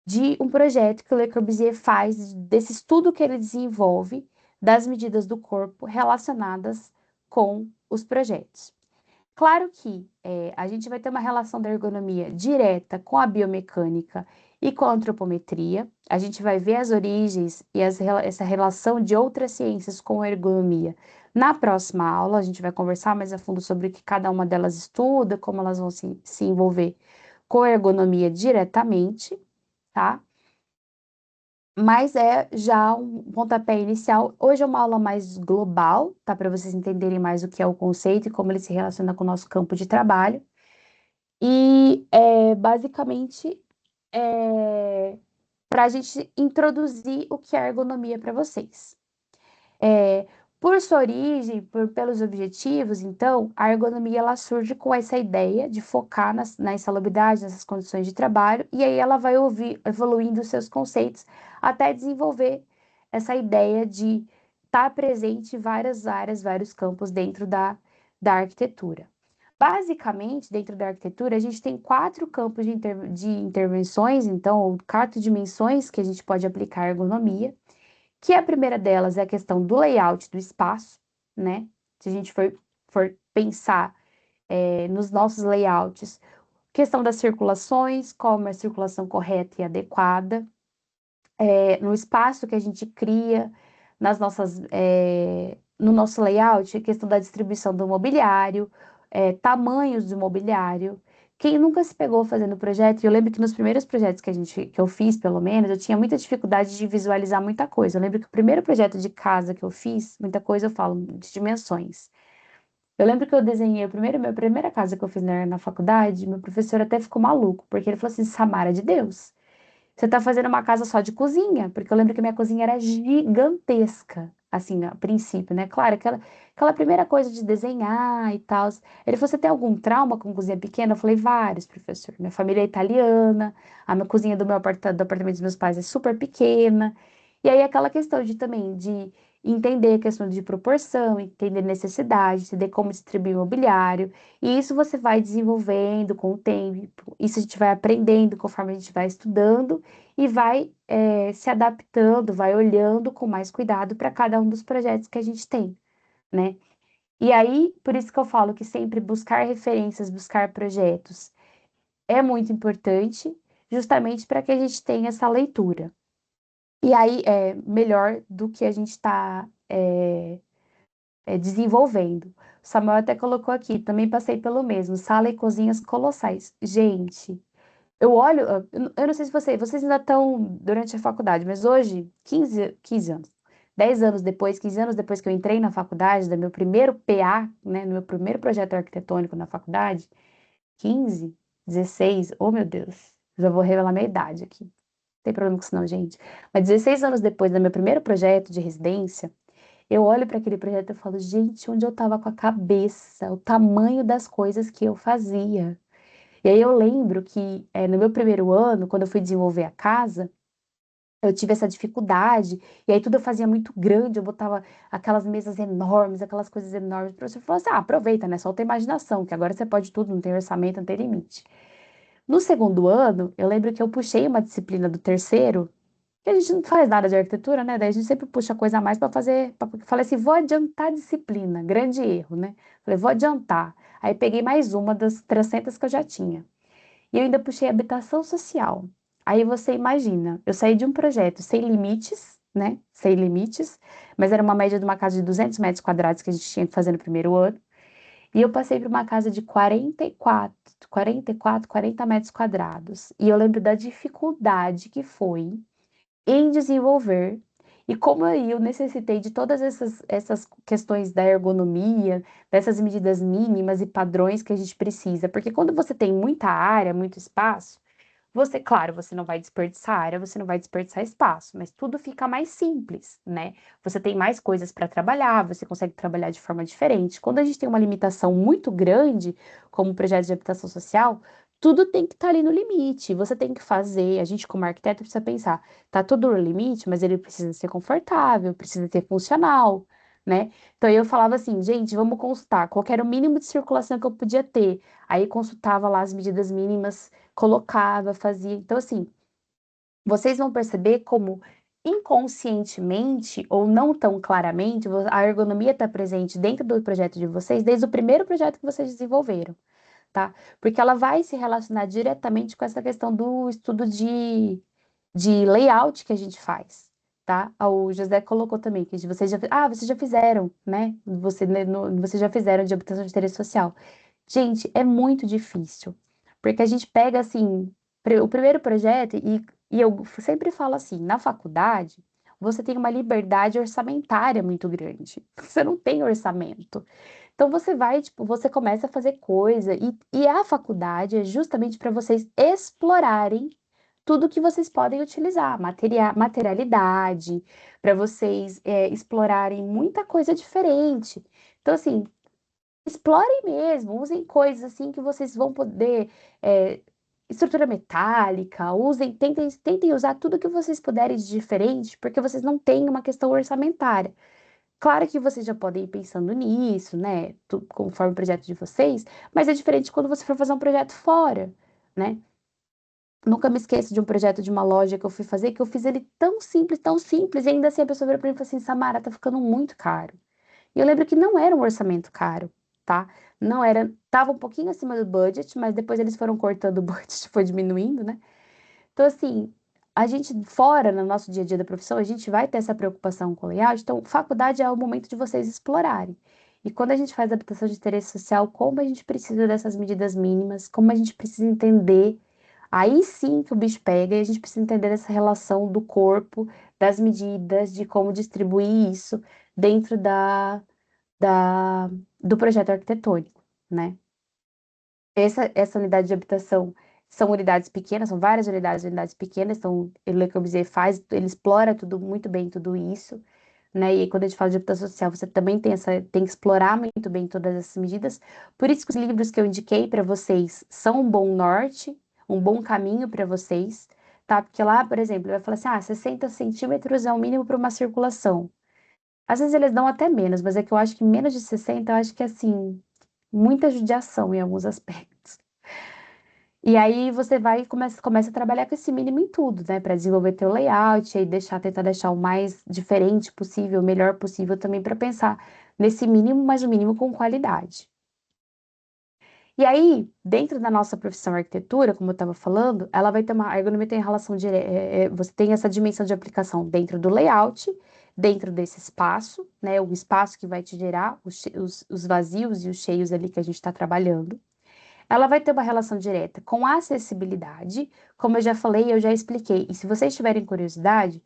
de um projeto que o Le Corbusier faz, desse estudo que ele desenvolve das medidas do corpo relacionadas com os projetos. Claro que a gente vai ter uma relação da ergonomia direta com a biomecânica e com a antropometria. A gente vai ver as origens e essa relação de outras ciências com a ergonomia. Na próxima aula, a gente vai conversar mais a fundo sobre o que cada uma delas estuda, como elas vão se envolver com a ergonomia diretamente, tá? Mas é já um pontapé inicial. Hoje é uma aula mais global, tá? Para vocês entenderem mais o que é o conceito e como ele se relaciona com o nosso campo de trabalho. E basicamente para a gente introduzir o que é ergonomia para vocês. Por sua origem, pelos objetivos, então, a ergonomia ela surge com essa ideia de focar na insalubridade, nessas condições de trabalho, e aí ela vai evoluindo os seus conceitos até desenvolver essa ideia de estar presente em várias áreas, vários campos dentro da arquitetura. Basicamente, dentro da arquitetura, a gente tem 4 campos de intervenções, então, ou 4 dimensões que a gente pode aplicar a ergonomia, que a primeira delas é a questão do layout do espaço, né? Se a gente for pensar nos nossos layouts, questão das circulações, como é a circulação correta e adequada, no espaço que a gente cria, no nosso layout, a questão da distribuição do mobiliário, tamanhos do mobiliário. Quem nunca se pegou fazendo projeto, e eu lembro que nos primeiros projetos que eu fiz, pelo menos, eu tinha muita dificuldade de visualizar muita coisa. Eu lembro que o primeiro projeto de casa que eu fiz, muita coisa eu falo de dimensões. Eu lembro que eu desenhei minha primeira casa que eu fiz na faculdade, meu professor até ficou maluco, porque ele falou assim, Samara de Deus, você tá fazendo uma casa só de cozinha? Porque eu lembro que minha cozinha era gigantesca, assim, a princípio, né? Claro, aquela primeira coisa de desenhar e tal. Ele falou, você tem algum trauma com cozinha pequena? Eu falei, vários, professor. Minha família é italiana, a minha cozinha do apartamento dos meus pais é super pequena. E aí aquela questão de também de entender a questão de proporção, entender necessidade, entender como distribuir o mobiliário. E isso você vai desenvolvendo com o tempo, isso a gente vai aprendendo conforme a gente vai estudando e vai se adaptando, vai olhando com mais cuidado para cada um dos projetos que a gente tem, né? E aí, por isso que eu falo que sempre buscar referências, buscar projetos é muito importante, justamente para que a gente tenha essa leitura. E aí é melhor do que a gente está desenvolvendo. O Samuel até colocou aqui, também passei pelo mesmo, sala e cozinhas colossais. Gente, eu olho, eu não sei se vocês ainda estão durante a faculdade, mas hoje, 15 anos, 10 anos depois, 15 anos depois que eu entrei na faculdade, do meu primeiro PA, né, no meu primeiro projeto arquitetônico na faculdade, 15, 16, oh meu Deus, já vou revelar minha idade aqui, não tem problema com isso não, gente, mas 16 anos depois do meu primeiro projeto de residência, eu olho para aquele projeto e falo, gente, onde eu estava com a cabeça, o tamanho das coisas que eu fazia. E aí eu lembro que no meu primeiro ano, quando eu fui desenvolver a casa, eu tive essa dificuldade, e aí tudo eu fazia muito grande, eu botava aquelas mesas enormes, aquelas coisas enormes. O professor falou assim: ah, aproveita, né? Solta a imaginação, que agora você pode tudo, não tem orçamento, não tem limite. No segundo ano, eu lembro que eu puxei uma disciplina do terceiro, que a gente não faz nada de arquitetura, né? Daí a gente sempre puxa coisa a mais para fazer. Falei assim: vou adiantar a disciplina, grande erro, né? Falei, vou adiantar. Aí peguei mais uma das 300 que eu já tinha. E eu ainda puxei habitação social. Aí você imagina, eu saí de um projeto sem limites, né? Sem limites, mas era uma média de uma casa de 200 metros quadrados que a gente tinha que fazer no primeiro ano. E eu passei para uma casa de 40 metros quadrados. E eu lembro da dificuldade que foi em desenvolver. E como aí eu necessitei de todas essas questões da ergonomia, dessas medidas mínimas e padrões que a gente precisa. Porque quando você tem muita área, muito espaço, você, claro, você não vai desperdiçar área, você não vai desperdiçar espaço, mas tudo fica mais simples, né? Você tem mais coisas para trabalhar, você consegue trabalhar de forma diferente. Quando a gente tem uma limitação muito grande, como o projeto de habitação social, tudo tem que estar ali no limite. Você tem que fazer, a gente como arquiteto precisa pensar, tá tudo no limite, mas ele precisa ser confortável, precisa ser funcional, né? Então eu falava assim, gente, vamos consultar qual que era o mínimo de circulação que eu podia ter. Aí consultava lá as medidas mínimas, colocava, fazia. Então, assim, vocês vão perceber como inconscientemente ou não tão claramente, a ergonomia está presente dentro do projeto de vocês desde o primeiro projeto que vocês desenvolveram, tá? Porque ela vai se relacionar diretamente com essa questão do estudo de layout que a gente faz, tá? O José colocou também que vocês já fizeram, né? Vocês já fizeram de habitação de interesse social. Gente, é muito difícil, porque a gente pega assim, o primeiro projeto e eu sempre falo assim, na faculdade, você tem uma liberdade orçamentária muito grande. Você não tem orçamento. Então você vai, tipo, você começa a fazer coisa e a faculdade é justamente para vocês explorarem tudo que vocês podem utilizar, materialidade, para vocês explorarem muita coisa diferente. Então, assim, explorem mesmo, usem coisas assim que vocês vão poder, é, estrutura metálica, tentem usar tudo que vocês puderem de diferente, porque vocês não têm uma questão orçamentária. Claro que vocês já podem ir pensando nisso, né, conforme o projeto de vocês, mas é diferente quando você for fazer um projeto fora, né? Nunca me esqueço de um projeto de uma loja que eu fui fazer, que eu fiz ele tão simples, e ainda assim a pessoa virou pra mim e falou assim, Samara, tá ficando muito caro. E eu lembro que não era um orçamento caro, tá? Não era, tava um pouquinho acima do budget, mas depois eles foram cortando o budget, foi diminuindo, né? Então, assim, a gente, fora no nosso dia a dia da profissão, a gente vai ter essa preocupação com o layout, então, faculdade é o momento de vocês explorarem. E quando a gente faz adaptação de interesse social, como a gente precisa dessas medidas mínimas, como a gente precisa entender, aí sim que o bicho pega, e a gente precisa entender essa relação do corpo, das medidas, de como distribuir isso dentro da, do projeto arquitetônico, né? Essa unidade de habitação são unidades pequenas, são várias unidades pequenas, então Le Corbusier ele explora tudo muito bem tudo isso, né? E aí, quando a gente fala de habitação social, você também tem que explorar muito bem todas essas medidas. Por isso que os livros que eu indiquei para vocês são um bom norte, um bom caminho para vocês, tá? Porque lá, por exemplo, ele vai falar assim, 60 centímetros é o mínimo para uma circulação. Às vezes eles dão até menos, mas é que eu acho que menos de 60, eu acho que é assim, muita judiação em alguns aspectos. E aí você vai e começa a trabalhar com esse mínimo em tudo, né? Para desenvolver teu layout e tentar deixar o mais diferente possível, o melhor possível também para pensar nesse mínimo, mas o mínimo com qualidade. E aí, dentro da nossa profissão arquitetura, como eu estava falando, ela vai ter a ergonomia tem relação direta, você tem essa dimensão de aplicação dentro do layout, dentro desse espaço, né? O espaço que vai te gerar os vazios e os cheios ali que a gente está trabalhando. Ela vai ter uma relação direta com a acessibilidade, como eu já falei, eu já expliquei. E se vocês tiverem curiosidade,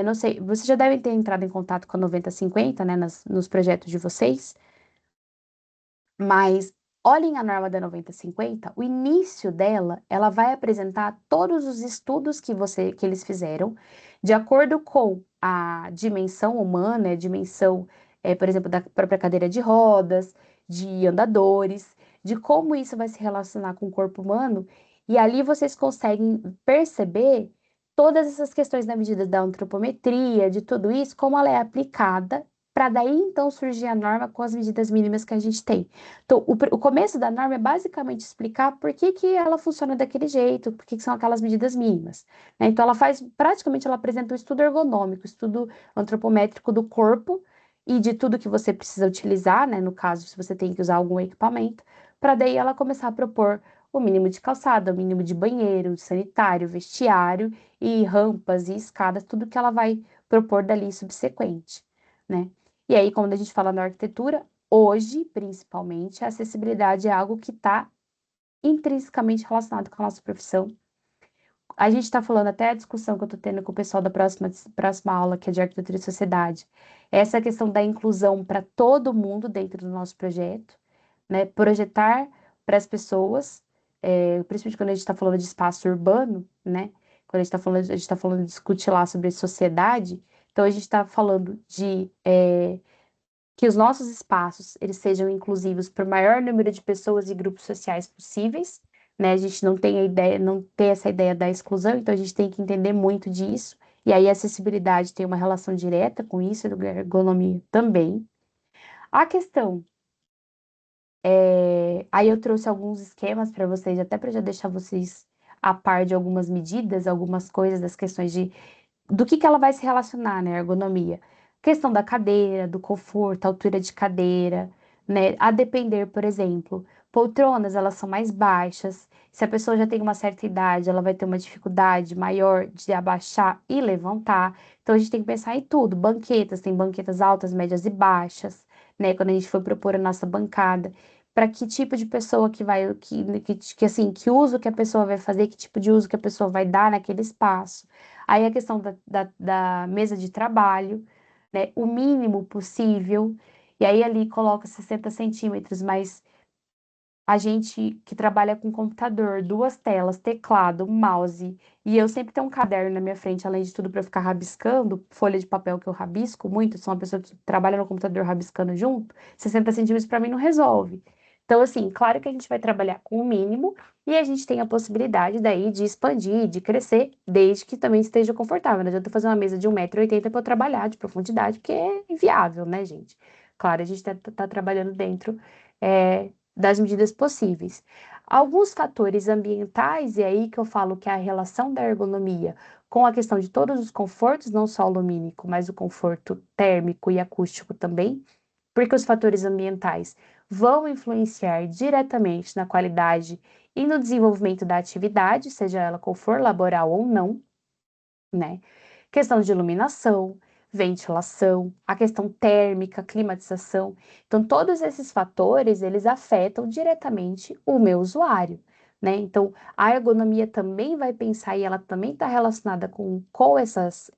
não sei, vocês já devem ter entrado em contato com a 9050, né, nos projetos de vocês, mas olhem a norma da 9050, o início dela, ela vai apresentar todos os estudos que eles fizeram, de acordo com a dimensão humana, a dimensão, por exemplo, da própria cadeira de rodas, de andadores, de como isso vai se relacionar com o corpo humano, e ali vocês conseguem perceber todas essas questões na medida da antropometria, de tudo isso, como ela é aplicada, para daí então surgir a norma com as medidas mínimas que a gente tem. Então, o começo da norma é basicamente explicar por que que ela funciona daquele jeito, por que que são aquelas medidas mínimas, né? Então, praticamente, ela apresenta um estudo ergonômico, estudo antropométrico do corpo e de tudo que você precisa utilizar, né? No caso, se você tem que usar algum equipamento, para daí ela começar a propor o mínimo de calçada, o mínimo de banheiro, sanitário, vestiário e rampas e escadas, tudo que ela vai propor dali subsequente, né? E aí, quando a gente fala na arquitetura, hoje, principalmente, a acessibilidade é algo que está intrinsecamente relacionado com a nossa profissão. A gente está falando até a discussão que eu estou tendo com o pessoal da próxima aula, que é de arquitetura e sociedade. Essa questão da inclusão para todo mundo dentro do nosso projeto, né? Projetar para as pessoas, principalmente quando a gente está falando de espaço urbano, né? Quando a gente tá falando de discutir lá sobre sociedade, então a gente está falando de que os nossos espaços eles sejam inclusivos para o maior número de pessoas e grupos sociais possíveis, né? A gente não tem a ideia, não tem essa ideia da exclusão, então a gente tem que entender muito disso. E aí a acessibilidade tem uma relação direta com isso, e a ergonomia também. A questão aí eu trouxe alguns esquemas para vocês, até para já deixar vocês a par de algumas medidas, algumas coisas das questões do que ela vai se relacionar, né, a ergonomia? Questão da cadeira, do conforto, altura de cadeira, né? A depender, por exemplo, poltronas, elas são mais baixas. Se a pessoa já tem uma certa idade, ela vai ter uma dificuldade maior de abaixar e levantar. Então, a gente tem que pensar em tudo. Banquetas, tem banquetas altas, médias e baixas, né? Quando a gente for propor a nossa bancada. Para que tipo de pessoa que vai, assim, que uso que a pessoa vai fazer, que tipo de uso que a pessoa vai dar naquele espaço. Aí a questão da mesa de trabalho, né? O mínimo possível. E aí ali coloca 60 centímetros, mas a gente que trabalha com computador, duas telas, teclado, mouse, e eu sempre tenho um caderno na minha frente, além de tudo, para ficar rabiscando, folha de papel que eu rabisco muito, sou uma pessoa que trabalha no computador rabiscando junto, 60 centímetros para mim não resolve. Então, assim, claro que a gente vai trabalhar com o mínimo e a gente tem a possibilidade daí de expandir, de crescer, desde que também esteja confortável. Não adianta fazer uma mesa de 1,80 m para eu trabalhar de profundidade, porque é inviável, né, gente? Claro, a gente tá trabalhando dentro. Das medidas possíveis. Alguns fatores ambientais, e é aí que eu falo que é a relação da ergonomia com a questão de todos os confortos, não só o lumínico, mas o conforto térmico e acústico também, porque os fatores ambientais vão influenciar diretamente na qualidade e no desenvolvimento da atividade, seja ela qual for, laboral ou não, né? Questão de iluminação, ventilação, a questão térmica, climatização. Então, todos esses fatores, eles afetam diretamente o meu usuário, né? Então, a ergonomia também vai pensar e ela também está relacionada com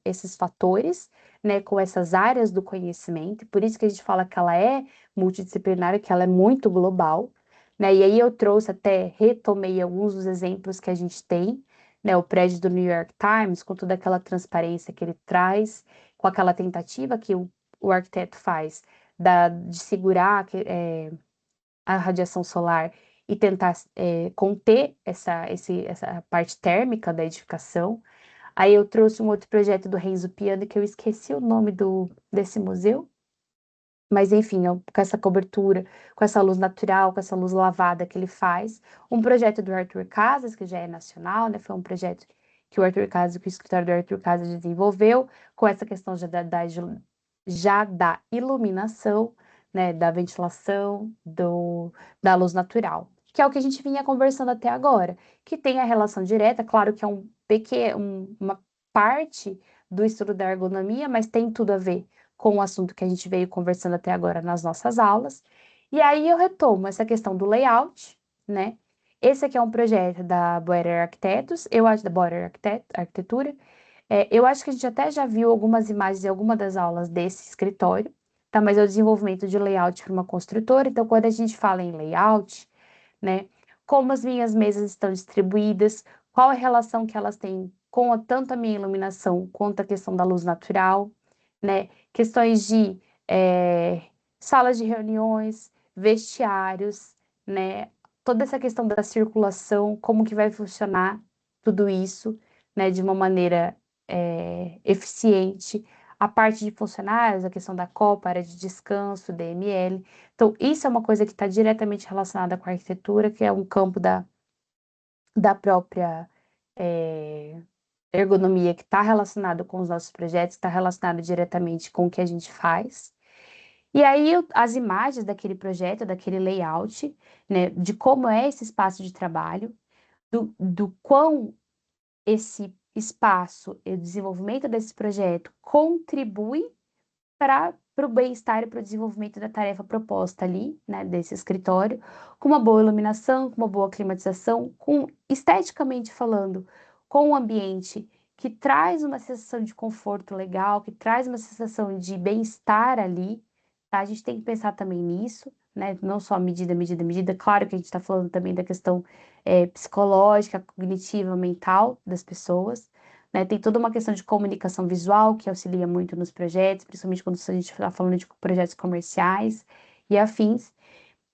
esses fatores, né? Com essas áreas do conhecimento. Por isso que a gente fala que ela é multidisciplinar, que ela é muito global, né? E aí eu trouxe até, retomei alguns dos exemplos que a gente tem, né, o prédio do New York Times, com toda aquela transparência que ele traz, com aquela tentativa que o arquiteto faz de segurar a radiação solar e tentar conter essa parte térmica da edificação. Aí eu trouxe um outro projeto do Renzo Piano, que eu esqueci o nome desse museu, mas enfim, com essa cobertura, com essa luz natural, com essa luz lavada que ele faz. Um projeto do Arthur Casas, que já é nacional, né? Foi um projeto que o Arthur Casas, que o escritório do Arthur Casas desenvolveu, com essa questão já da iluminação, né? Da ventilação, da luz natural. Que é o que a gente vinha conversando até agora, que tem a relação direta, claro que é uma parte do estudo da ergonomia, mas tem tudo a ver com o assunto que a gente veio conversando até agora nas nossas aulas. E aí eu retomo essa questão do layout, né? Esse aqui é um projeto da Boerer Arquitetos, eu acho da Boerer Arquitetura. Eu acho que a gente até já viu algumas imagens em alguma das aulas desse escritório, tá? Mas é o desenvolvimento de layout para uma construtora. Então, quando a gente fala em layout, né? Como as minhas mesas estão distribuídas, qual a relação que elas têm com tanto a minha iluminação quanto a questão da luz natural, né? Questões de salas de reuniões, vestiários, né? Toda essa questão da circulação, como que vai funcionar tudo isso, né? De uma maneira eficiente. A parte de funcionários, a questão da copa, área de descanso, DML. Então, isso é uma coisa que está diretamente relacionada com a arquitetura, que é um campo da própria ergonomia que está relacionado com os nossos projetos, está relacionado diretamente com o que a gente faz. E aí, as imagens daquele projeto, daquele layout, né, de como é esse espaço de trabalho, do quão esse espaço e o desenvolvimento desse projeto contribui para o bem-estar e para o desenvolvimento da tarefa proposta ali, né, desse escritório, com uma boa iluminação, com uma boa climatização, com esteticamente falando, com um ambiente que traz uma sensação de conforto legal, que traz uma sensação de bem-estar ali, tá? A gente tem que pensar também nisso, né? Não só medida, medida, medida. Claro que a gente está falando também da questão psicológica, cognitiva, mental das pessoas, né? Tem toda uma questão de comunicação visual que auxilia muito nos projetos, principalmente quando a gente está falando de projetos comerciais e afins.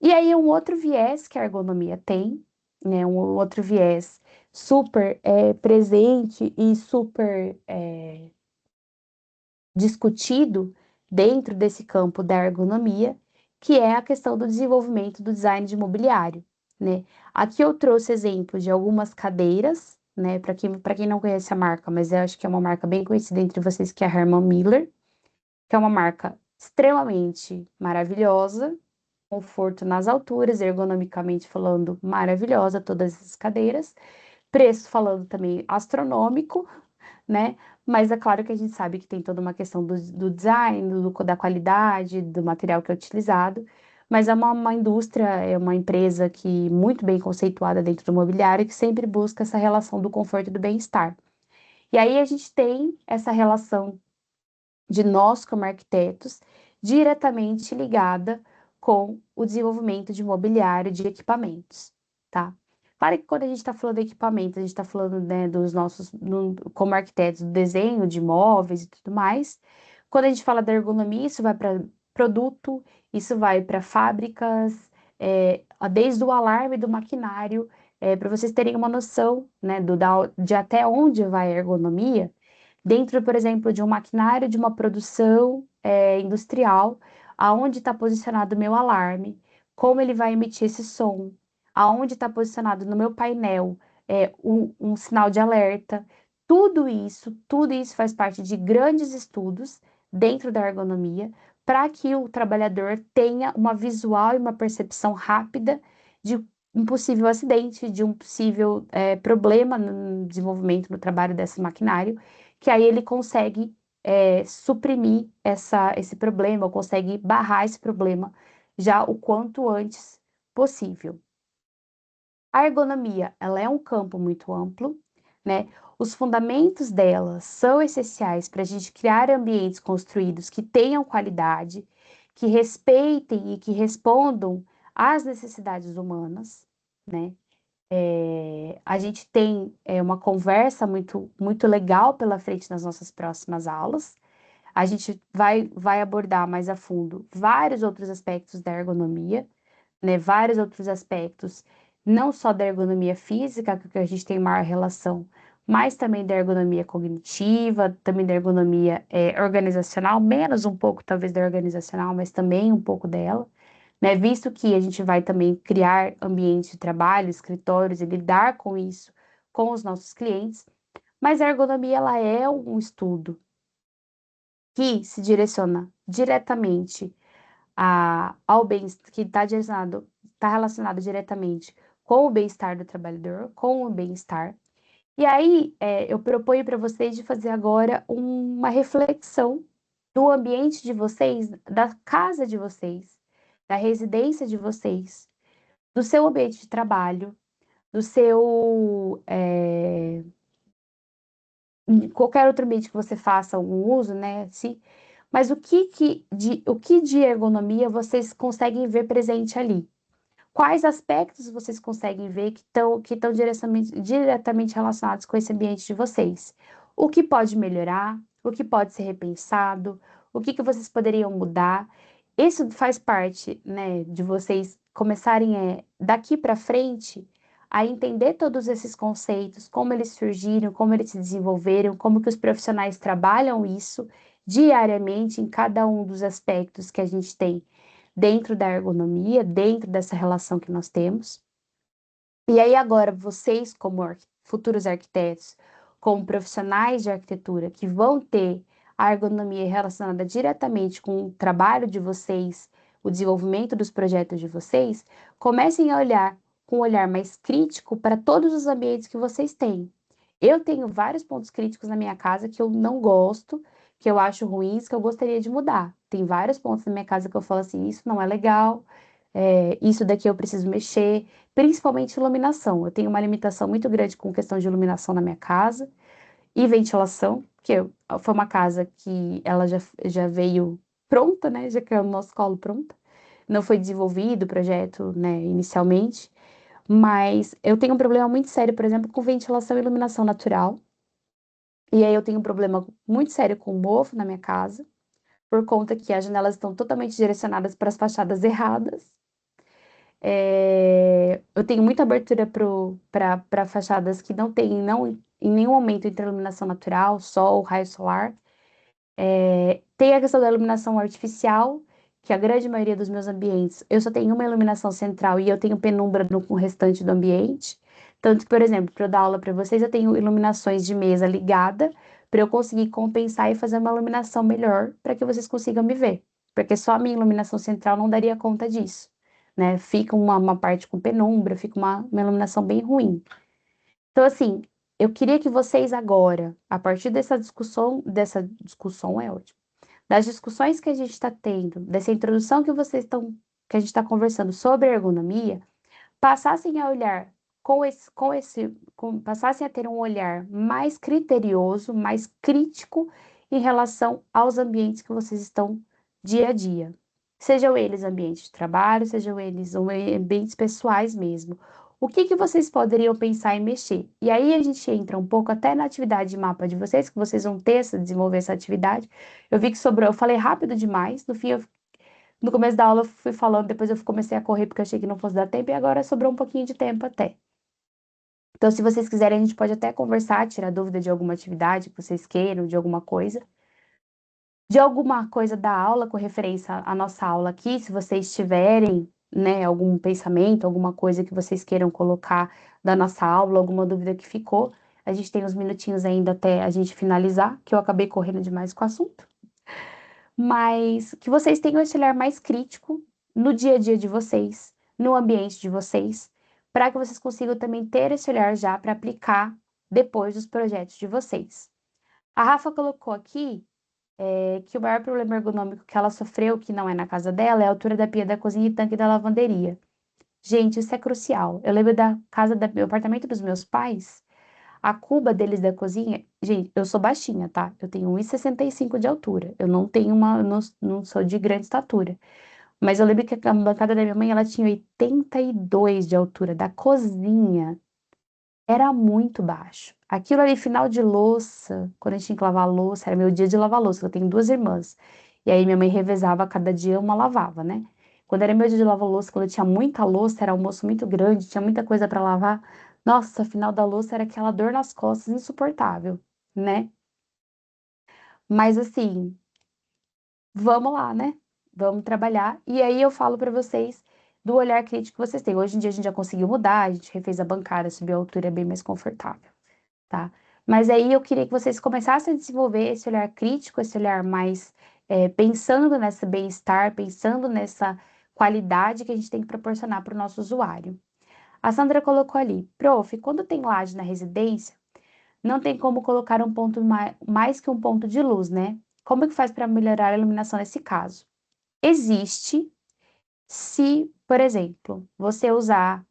E aí, um outro viés que a ergonomia tem, né? Um outro viés super presente e super discutido dentro desse campo da ergonomia, que é a questão do desenvolvimento do design de mobiliário, né? Aqui eu trouxe exemplos de algumas cadeiras, né? Para quem não conhece a marca, mas eu acho que é uma marca bem conhecida entre vocês, que é a Herman Miller, que é uma marca extremamente maravilhosa, conforto nas alturas, ergonomicamente falando, maravilhosa, todas essas cadeiras, preço falando também astronômico, né? Mas é claro que a gente sabe que tem toda uma questão do design, da qualidade, do material que é utilizado, mas é uma indústria, é uma empresa que muito bem conceituada dentro do mobiliário, que sempre busca essa relação do conforto e do bem-estar. E aí a gente tem essa relação de nós como arquitetos diretamente ligada com o desenvolvimento de mobiliário de equipamentos, tá? Claro que quando a gente está falando de equipamentos, a gente está falando, né, dos nossos, como arquitetos, do desenho de móveis e tudo mais. Quando a gente fala da ergonomia, isso vai para produto, isso vai para fábricas, desde o alarme do maquinário, para vocês terem uma noção, né, de até onde vai a ergonomia, dentro, por exemplo, de um maquinário de uma produção industrial, aonde está posicionado o meu alarme, como ele vai emitir esse som, aonde está posicionado no meu painel um sinal de alerta. Tudo isso faz parte de grandes estudos dentro da ergonomia, para que o trabalhador tenha uma visual e uma percepção rápida de um possível acidente, de um possível problema no desenvolvimento, no trabalho desse maquinário, que aí ele consegue suprimir esse problema, ou consegue barrar esse problema já o quanto antes possível. A ergonomia, ela é um campo muito amplo, né? Os fundamentos dela são essenciais para a gente criar ambientes construídos que tenham qualidade, que respeitem e que respondam às necessidades humanas, né? A gente tem uma conversa muito legal pela frente nas nossas próximas aulas. A gente vai abordar mais a fundo vários outros aspectos da ergonomia, né? Vários outros aspectos, não só da ergonomia física, que a gente tem maior relação, mas também da ergonomia cognitiva, também da ergonomia organizacional, menos um pouco talvez da organizacional, mas também um pouco dela, né? Visto que a gente vai também criar ambientes de trabalho, escritórios e lidar com isso com os nossos clientes, mas a ergonomia ela é um estudo que se direciona diretamente ao bem que está relacionado diretamente com o bem-estar do trabalhador, com o bem-estar. E aí, eu proponho para vocês de fazer agora uma reflexão do ambiente de vocês, da casa de vocês, da residência de vocês, do seu ambiente de trabalho, do seu qualquer outro ambiente que você faça algum uso, né? Mas o que de ergonomia vocês conseguem ver presente ali? Quais aspectos vocês conseguem ver que estão diretamente relacionados com esse ambiente de vocês? O que pode melhorar? O que pode ser repensado? O que vocês poderiam mudar? Isso faz parte, né, de vocês começarem daqui para frente a entender todos esses conceitos, como eles surgiram, como eles se desenvolveram, como que os profissionais trabalham isso diariamente em cada um dos aspectos que a gente tem dentro da ergonomia, dentro dessa relação que nós temos. E aí agora vocês, como futuros arquitetos, como profissionais de arquitetura que vão ter a ergonomia relacionada diretamente com o trabalho de vocês, o desenvolvimento dos projetos de vocês, comecem a olhar com um olhar mais crítico para todos os ambientes que vocês têm. Eu tenho vários pontos críticos na minha casa que eu não gosto, que eu acho ruins, que eu gostaria de mudar. Tem vários pontos na minha casa que eu falo assim, isso não é legal, isso daqui eu preciso mexer, principalmente iluminação. Eu tenho uma limitação muito grande com questão de iluminação na minha casa e ventilação, foi uma casa que ela já veio pronta, né? Já caiu no nosso colo pronta. Não foi desenvolvido o projeto, né, inicialmente, mas eu tenho um problema muito sério, por exemplo, com ventilação e iluminação natural. E aí eu tenho um problema muito sério com mofo na minha casa, por conta que as janelas estão totalmente direcionadas para as fachadas erradas. Eu tenho muita abertura para fachadas que não tem, não, em nenhum momento entra iluminação natural, sol, raio solar. Tem a questão da iluminação artificial, que a grande maioria dos meus ambientes, eu só tenho uma iluminação central e eu tenho penumbra no restante do ambiente. Tanto que, por exemplo, para eu dar aula para vocês, eu tenho iluminações de mesa ligada para eu conseguir compensar e fazer uma iluminação melhor para que vocês consigam me ver. Porque só a minha iluminação central não daria conta disso, né? Fica uma parte com penumbra, fica uma iluminação bem ruim. Então, assim, eu queria que vocês agora, a partir dessa discussão é ótimo, das discussões que a gente está tendo, dessa introdução que que a gente está conversando sobre ergonomia, passassem a olhar passassem a ter um olhar mais criterioso, mais crítico em relação aos ambientes que vocês estão dia a dia. Sejam eles ambientes de trabalho, sejam eles ambientes pessoais mesmo. O que que vocês poderiam pensar em mexer? E aí a gente entra um pouco até na atividade de mapa de vocês, que vocês vão ter desenvolver essa atividade. Eu vi que sobrou, eu falei rápido demais, no fim no começo da aula eu fui falando, depois eu comecei a correr porque eu achei que não fosse dar tempo, e agora sobrou um pouquinho de tempo até. Então, se vocês quiserem, a gente pode até conversar, tirar dúvida de alguma atividade que vocês queiram, de alguma coisa da aula com referência à nossa aula aqui, se vocês tiverem, né, algum pensamento, alguma coisa que vocês queiram colocar da nossa aula, alguma dúvida que ficou. A gente tem uns minutinhos ainda até a gente finalizar, que eu acabei correndo demais com o assunto. Mas que vocês tenham esse olhar mais crítico no dia a dia de vocês, no ambiente de vocês, para que vocês consigam também ter esse olhar já para aplicar depois dos projetos de vocês. A Rafa colocou aqui que o maior problema ergonômico que ela sofreu, que não é na casa dela, é a altura da pia da cozinha e tanque da lavanderia. Gente, isso é crucial. Eu lembro da casa do apartamento dos meus pais, a cuba deles da cozinha, gente, eu sou baixinha, tá? Eu tenho 1,65 de altura. Eu não tenho não sou de grande estatura. Mas eu lembro que a bancada da minha mãe, ela tinha 82 de altura, da cozinha. Era muito baixo. Aquilo ali, final de louça, quando a gente tinha que lavar a louça, era meu dia de lavar louça, eu tenho duas irmãs. E aí minha mãe revezava, cada dia uma lavava, né? Quando era meu dia de lavar louça, quando eu tinha muita louça, era almoço muito grande, tinha muita coisa para lavar. Nossa, final da louça era aquela dor nas costas insuportável, né? Mas assim, vamos lá, né? Vamos trabalhar. E aí eu falo para vocês do olhar crítico que vocês têm. Hoje em dia a gente já conseguiu mudar, a gente refez a bancada, subiu a altura, é bem mais confortável, tá? Mas aí eu queria que vocês começassem a desenvolver esse olhar crítico, esse olhar mais pensando nesse bem-estar, pensando nessa qualidade que a gente tem que proporcionar para o nosso usuário. A Sandra colocou ali, prof, quando tem laje na residência, não tem como colocar um ponto mais que um ponto de luz, né? Como é que faz para melhorar a iluminação nesse caso? Existe, se, por exemplo, você usar,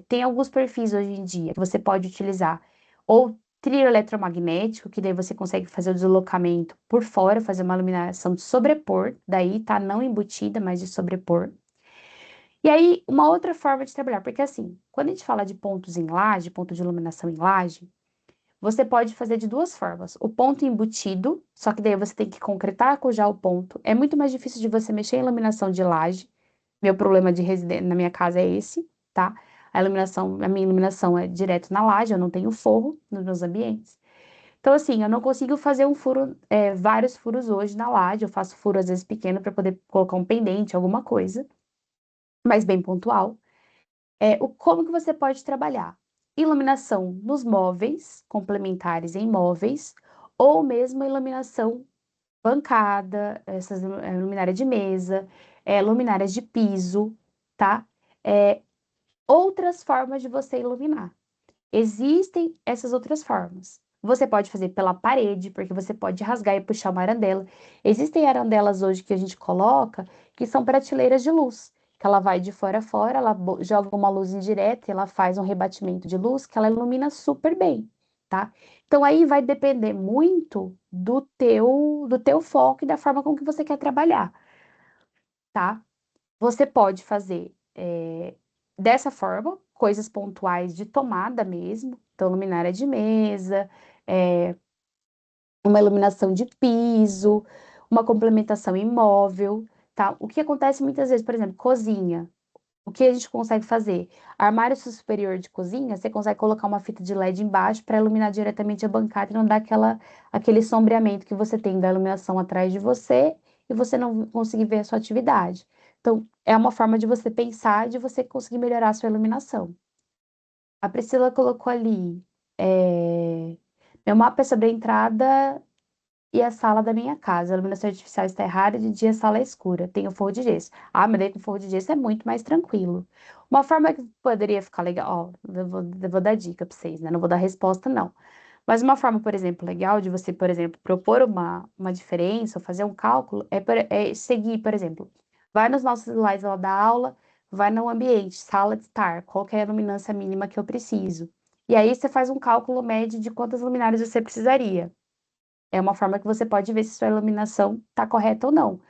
tem alguns perfis hoje em dia que você pode utilizar, ou trilho eletromagnético, que daí você consegue fazer o deslocamento por fora, fazer uma iluminação de sobrepor, daí tá não embutida, mas de sobrepor. E aí, uma outra forma de trabalhar, porque assim, quando a gente fala de pontos em laje, ponto de iluminação em laje, você pode fazer de duas formas. O ponto embutido, só que daí você tem que concretar com já o ponto. É muito mais difícil de você mexer em iluminação de laje. Meu problema de residência na minha casa é esse, tá? A minha iluminação é direto na laje, eu não tenho forro nos meus ambientes. Então, assim, eu não consigo fazer vários furos hoje na laje. Eu faço furo às vezes pequeno para poder colocar um pendente, alguma coisa, mas bem pontual. Como que você pode trabalhar? Iluminação nos móveis, complementares em móveis, ou mesmo iluminação bancada, essas luminárias de mesa, luminárias de piso, tá? É, outras formas de você iluminar. Existem essas outras formas. Você pode fazer pela parede, porque você pode rasgar e puxar uma arandela. Existem arandelas hoje que a gente coloca que são prateleiras de luz, que ela vai de fora a fora, ela joga uma luz indireta, e ela faz um rebatimento de luz que ela ilumina super bem, tá? Então aí vai depender muito do teu foco e da forma com que você quer trabalhar, tá? Você pode fazer dessa forma, coisas pontuais de tomada mesmo, então luminária de mesa, é, uma iluminação de piso, uma complementação imóvel, tá? O que acontece muitas vezes, por exemplo, cozinha. O que a gente consegue fazer? Armário superior de cozinha, você consegue colocar uma fita de LED embaixo para iluminar diretamente a bancada e não dar aquele sombreamento que você tem da iluminação atrás de você e você não conseguir ver a sua atividade. Então, é uma forma de você pensar, de você conseguir melhorar a sua iluminação. A Priscila colocou ali, meu mapa é sobre a entrada e a sala da minha casa. A iluminação artificial está errada, de dia a sala é escura. Tenho forro de gesso. Ah, mas daí com forro de gesso é muito mais tranquilo. Uma forma que poderia ficar legal, ó, eu vou dar dica para vocês, né? Não vou dar resposta, não. Mas uma forma, por exemplo, legal de você, por exemplo, propor uma diferença ou fazer um cálculo é seguir, por exemplo, vai nos nossos slides lá da aula, vai no ambiente, sala de estar, qual que é a luminância mínima que eu preciso. E aí você faz um cálculo médio de quantas luminárias você precisaria. É uma forma que você pode ver se sua iluminação está correta ou não.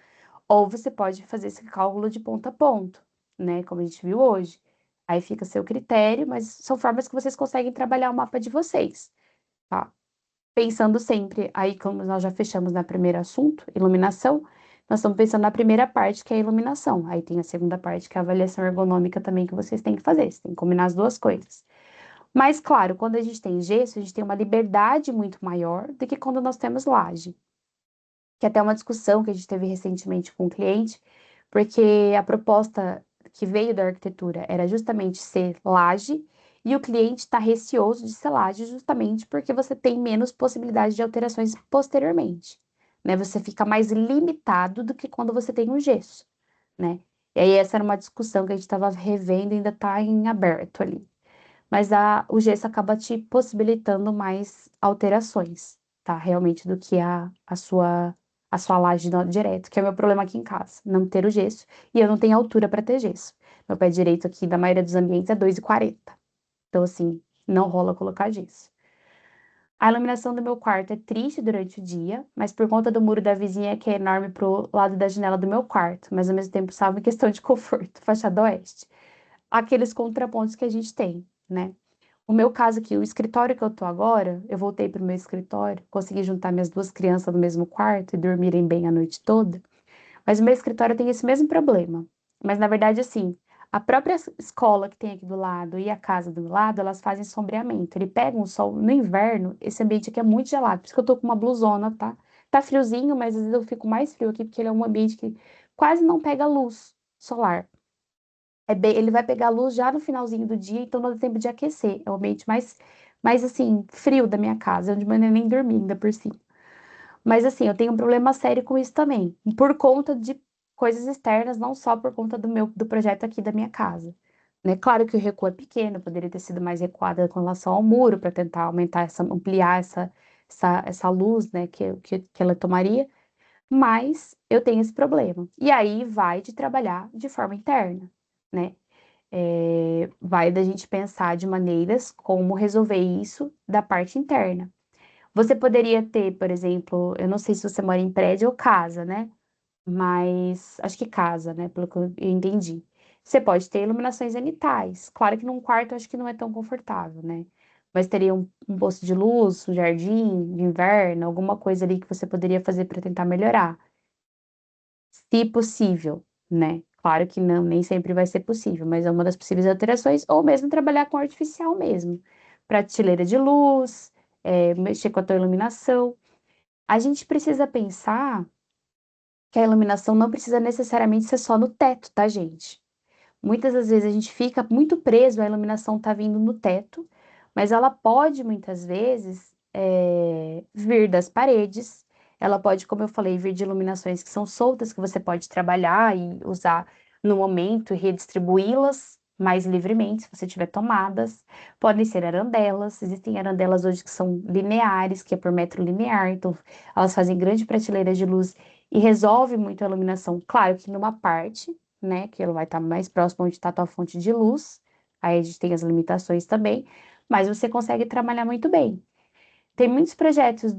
Ou você pode fazer esse cálculo de ponto a ponto, né? Como a gente viu hoje. Aí fica a seu critério, mas são formas que vocês conseguem trabalhar o mapa de vocês, tá? Pensando sempre, aí como nós já fechamos na primeiro assunto, iluminação, nós estamos pensando na primeira parte, que é a iluminação. Aí tem a segunda parte, que é a avaliação ergonômica também, que vocês têm que fazer. Vocês têm que combinar as duas coisas. Mas, claro, quando a gente tem gesso, a gente tem uma liberdade muito maior do que quando nós temos laje. Que é até uma discussão que a gente teve recentemente com o cliente, porque a proposta que veio da arquitetura era justamente ser laje, e o cliente está receoso de ser laje justamente porque você tem menos possibilidade de alterações posteriormente, né? Você fica mais limitado do que quando você tem um gesso, né? E aí essa era uma discussão que a gente estava revendo e ainda está em aberto ali. Mas o gesso acaba te possibilitando mais alterações, tá? Realmente do que a sua laje direto, que é o meu problema aqui em casa, não ter o gesso, e eu não tenho altura para ter gesso. Meu pé direito aqui, da maioria dos ambientes, é 2,40. Então, assim, não rola colocar gesso. A iluminação do meu quarto é triste durante o dia, mas por conta do muro da vizinha que é enorme pro lado da janela do meu quarto, mas ao mesmo tempo salvo em questão de conforto, fachada oeste. Aqueles contrapontos que a gente tem, né? O meu caso aqui, o escritório que eu tô agora, eu voltei pro meu escritório, consegui juntar minhas duas crianças no mesmo quarto e dormirem bem a noite toda. Mas o meu escritório tem esse mesmo problema. Mas na verdade, assim, a própria escola que tem aqui do lado e a casa do lado, elas fazem sombreamento. Ele pega um sol no inverno, esse ambiente aqui é muito gelado, por isso que eu tô com uma blusona, tá? Tá friozinho, mas às vezes eu fico mais frio aqui porque ele é um ambiente que quase não pega luz solar. Ele vai pegar luz já no finalzinho do dia, então não dá tempo de aquecer. É o ambiente mais assim, frio da minha casa, onde eu nem dormi ainda por cima. Mas assim, eu tenho um problema sério com isso também, por conta de coisas externas, não só por conta do projeto aqui da minha casa. Né? Claro que o recuo é pequeno, eu poderia ter sido mais recuada com relação ao muro, para tentar ampliar essa luz, né, que ela tomaria, mas eu tenho esse problema. E aí vai de trabalhar de forma interna, né? Vai da gente pensar de maneiras como resolver isso da parte interna. Você poderia ter, por exemplo, eu não sei se você mora em prédio ou casa, né? Mas acho que casa, né? Pelo que eu entendi. Você pode ter iluminações zenitais. Claro que num quarto eu acho que não é tão confortável, né? Mas teria um posto de luz, um jardim de inverno, alguma coisa ali que você poderia fazer para tentar melhorar, se possível, né? Claro que não, nem sempre vai ser possível, mas é uma das possíveis alterações, ou mesmo trabalhar com artificial mesmo. Prateleira de luz, mexer com a tua iluminação. A gente precisa pensar que a iluminação não precisa necessariamente ser só no teto, tá, gente? Muitas das vezes a gente fica muito preso, a iluminação tá vindo no teto, mas ela pode muitas vezes vir das paredes, ela pode, como eu falei, vir de iluminações que são soltas, que você pode trabalhar e usar no momento e redistribuí-las mais livremente, se você tiver tomadas. Podem ser arandelas, existem arandelas hoje que são lineares, que é por metro linear, então elas fazem grandes prateleiras de luz e resolve muito a iluminação. Claro que numa parte, né, que ela vai estar mais próximo onde está a tua fonte de luz, aí a gente tem as limitações também, mas você consegue trabalhar muito bem. Tem muitos projetos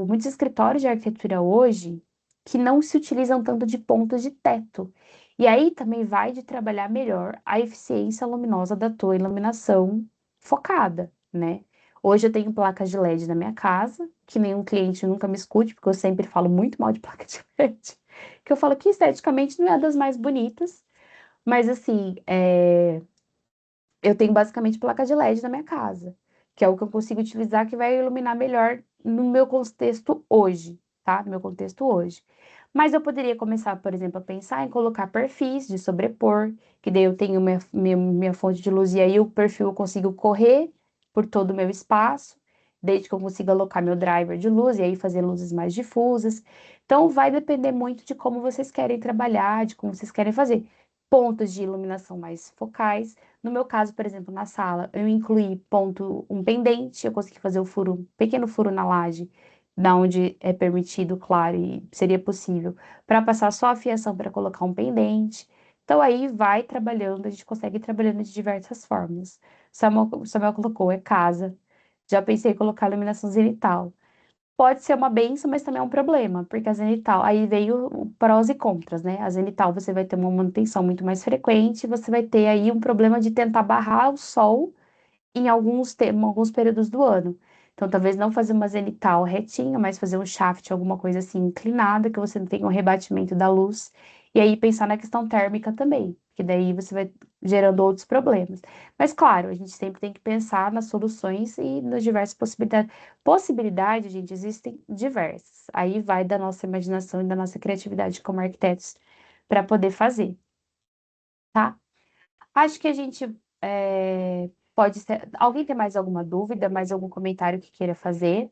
muitos escritórios de arquitetura hoje que não se utilizam tanto de pontos de teto. E aí também vai de trabalhar melhor a eficiência luminosa da tua iluminação focada, né? Hoje eu tenho placas de LED na minha casa, que nenhum cliente nunca me escute, porque eu sempre falo muito mal de placa de LED, que eu falo que esteticamente não é das mais bonitas, mas assim, eu tenho basicamente placa de LED na minha casa, que é o que eu consigo utilizar que vai iluminar melhor no meu contexto hoje, tá? No meu contexto hoje. Mas eu poderia começar, por exemplo, a pensar em colocar perfis de sobrepor, que daí eu tenho minha fonte de luz e aí o perfil eu consigo correr por todo o meu espaço, desde que eu consiga alocar meu driver de luz e aí fazer luzes mais difusas. Então, vai depender muito de como vocês querem trabalhar, de como vocês querem fazer. Pontos de iluminação mais focais. No meu caso, por exemplo, na sala, eu incluí um pendente, eu consegui fazer o furo, um pequeno furo na laje da onde é permitido, claro, e seria possível, para passar só a fiação para colocar um pendente. Então aí vai trabalhando, a gente consegue ir trabalhando de diversas formas. Samuel colocou, é casa. Já pensei em colocar iluminação zenital. Pode ser uma benção, mas também é um problema, porque a zenital, aí veio o prós e contras, né? A zenital você vai ter uma manutenção muito mais frequente, você vai ter aí um problema de tentar barrar o sol em alguns períodos do ano. Então, talvez não fazer uma zenital retinha, mas fazer um shaft, alguma coisa assim inclinada, que você não tenha um rebatimento da luz. E aí pensar na questão térmica também, que daí você vai gerando outros problemas. Mas, claro, a gente sempre tem que pensar nas soluções e nas diversas possibilidades. Possibilidades, gente, existem diversas. Aí vai da nossa imaginação e da nossa criatividade como arquitetos para poder fazer, tá? Acho que a gente pode ser. Alguém tem mais alguma dúvida, mais algum comentário que queira fazer?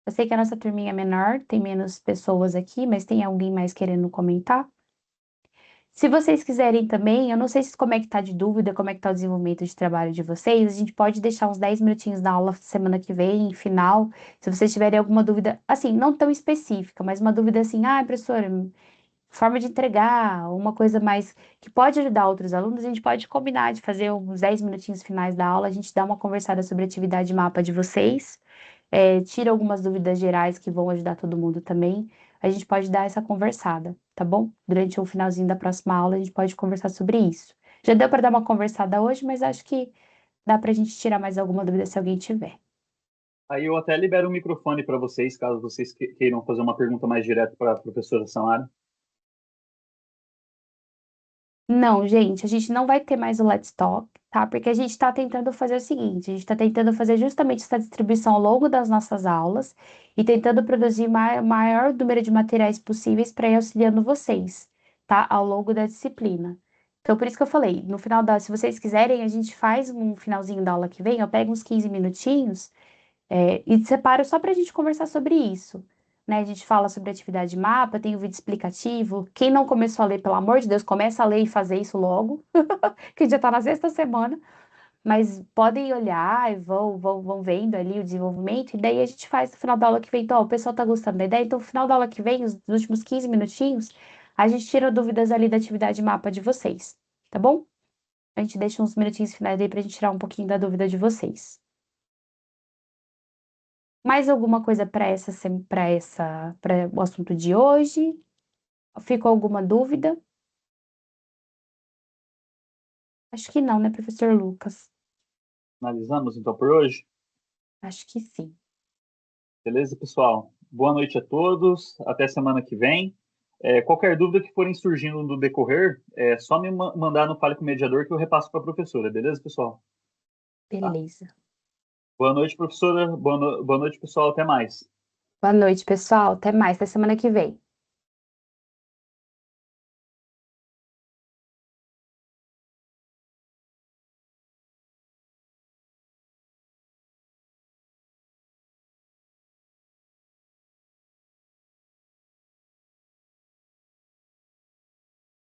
Eu sei que a nossa turminha é menor, tem menos pessoas aqui, mas tem alguém mais querendo comentar? Se vocês quiserem também, eu não sei como é que tá de dúvida, como é que tá o desenvolvimento de trabalho de vocês, a gente pode deixar uns 10 minutinhos da aula semana que vem, final, se vocês tiverem alguma dúvida, assim, não tão específica, mas uma dúvida assim, professora, forma de entregar, uma coisa mais que pode ajudar outros alunos, a gente pode combinar de fazer uns 10 minutinhos finais da aula, a gente dá uma conversada sobre a atividade mapa de vocês, tira algumas dúvidas gerais que vão ajudar todo mundo também. A gente pode dar essa conversada, tá bom? Durante o finalzinho da próxima aula, a gente pode conversar sobre isso. Já deu para dar uma conversada hoje, mas acho que dá para a gente tirar mais alguma dúvida se alguém tiver. Aí eu até libero o microfone para vocês, caso vocês queiram fazer uma pergunta mais direta para a professora Samara. Não, gente, a gente não vai ter mais o Let's Talk, tá? Porque a gente está tentando fazer o seguinte, a gente está tentando fazer justamente essa distribuição ao longo das nossas aulas e tentando produzir o maior número de materiais possíveis para ir auxiliando vocês, tá? Ao longo da disciplina. Então, por isso que eu falei, no final da, se vocês quiserem, a gente faz um finalzinho da aula que vem, eu pego uns 15 minutinhos e separo só para a gente conversar sobre isso. Né? A gente fala sobre atividade de mapa, tem o vídeo explicativo. Quem não começou a ler, pelo amor de Deus, começa a ler e fazer isso logo, que já está na sexta semana. Mas podem olhar e vão vendo ali o desenvolvimento, e daí a gente faz no final da aula que vem. Então, ó, o pessoal está gostando da ideia, então no final da aula que vem, os últimos 15 minutinhos, a gente tira dúvidas ali da atividade de mapa de vocês, tá bom? A gente deixa uns minutinhos finais aí para a gente tirar um pouquinho da dúvida de vocês. Mais alguma coisa para o assunto de hoje? Ficou alguma dúvida? Acho que não, né, professor Lucas? Finalizamos então por hoje. Acho que sim. Beleza, pessoal? Boa noite a todos. Até semana que vem. Qualquer dúvida que forem surgindo no decorrer, é só me mandar no Fale com o Mediador que eu repasso para a professora. Beleza, pessoal? Tá? Beleza. Boa noite, professora. Boa noite, pessoal. Até mais. Boa noite, pessoal. Até mais, até semana que vem.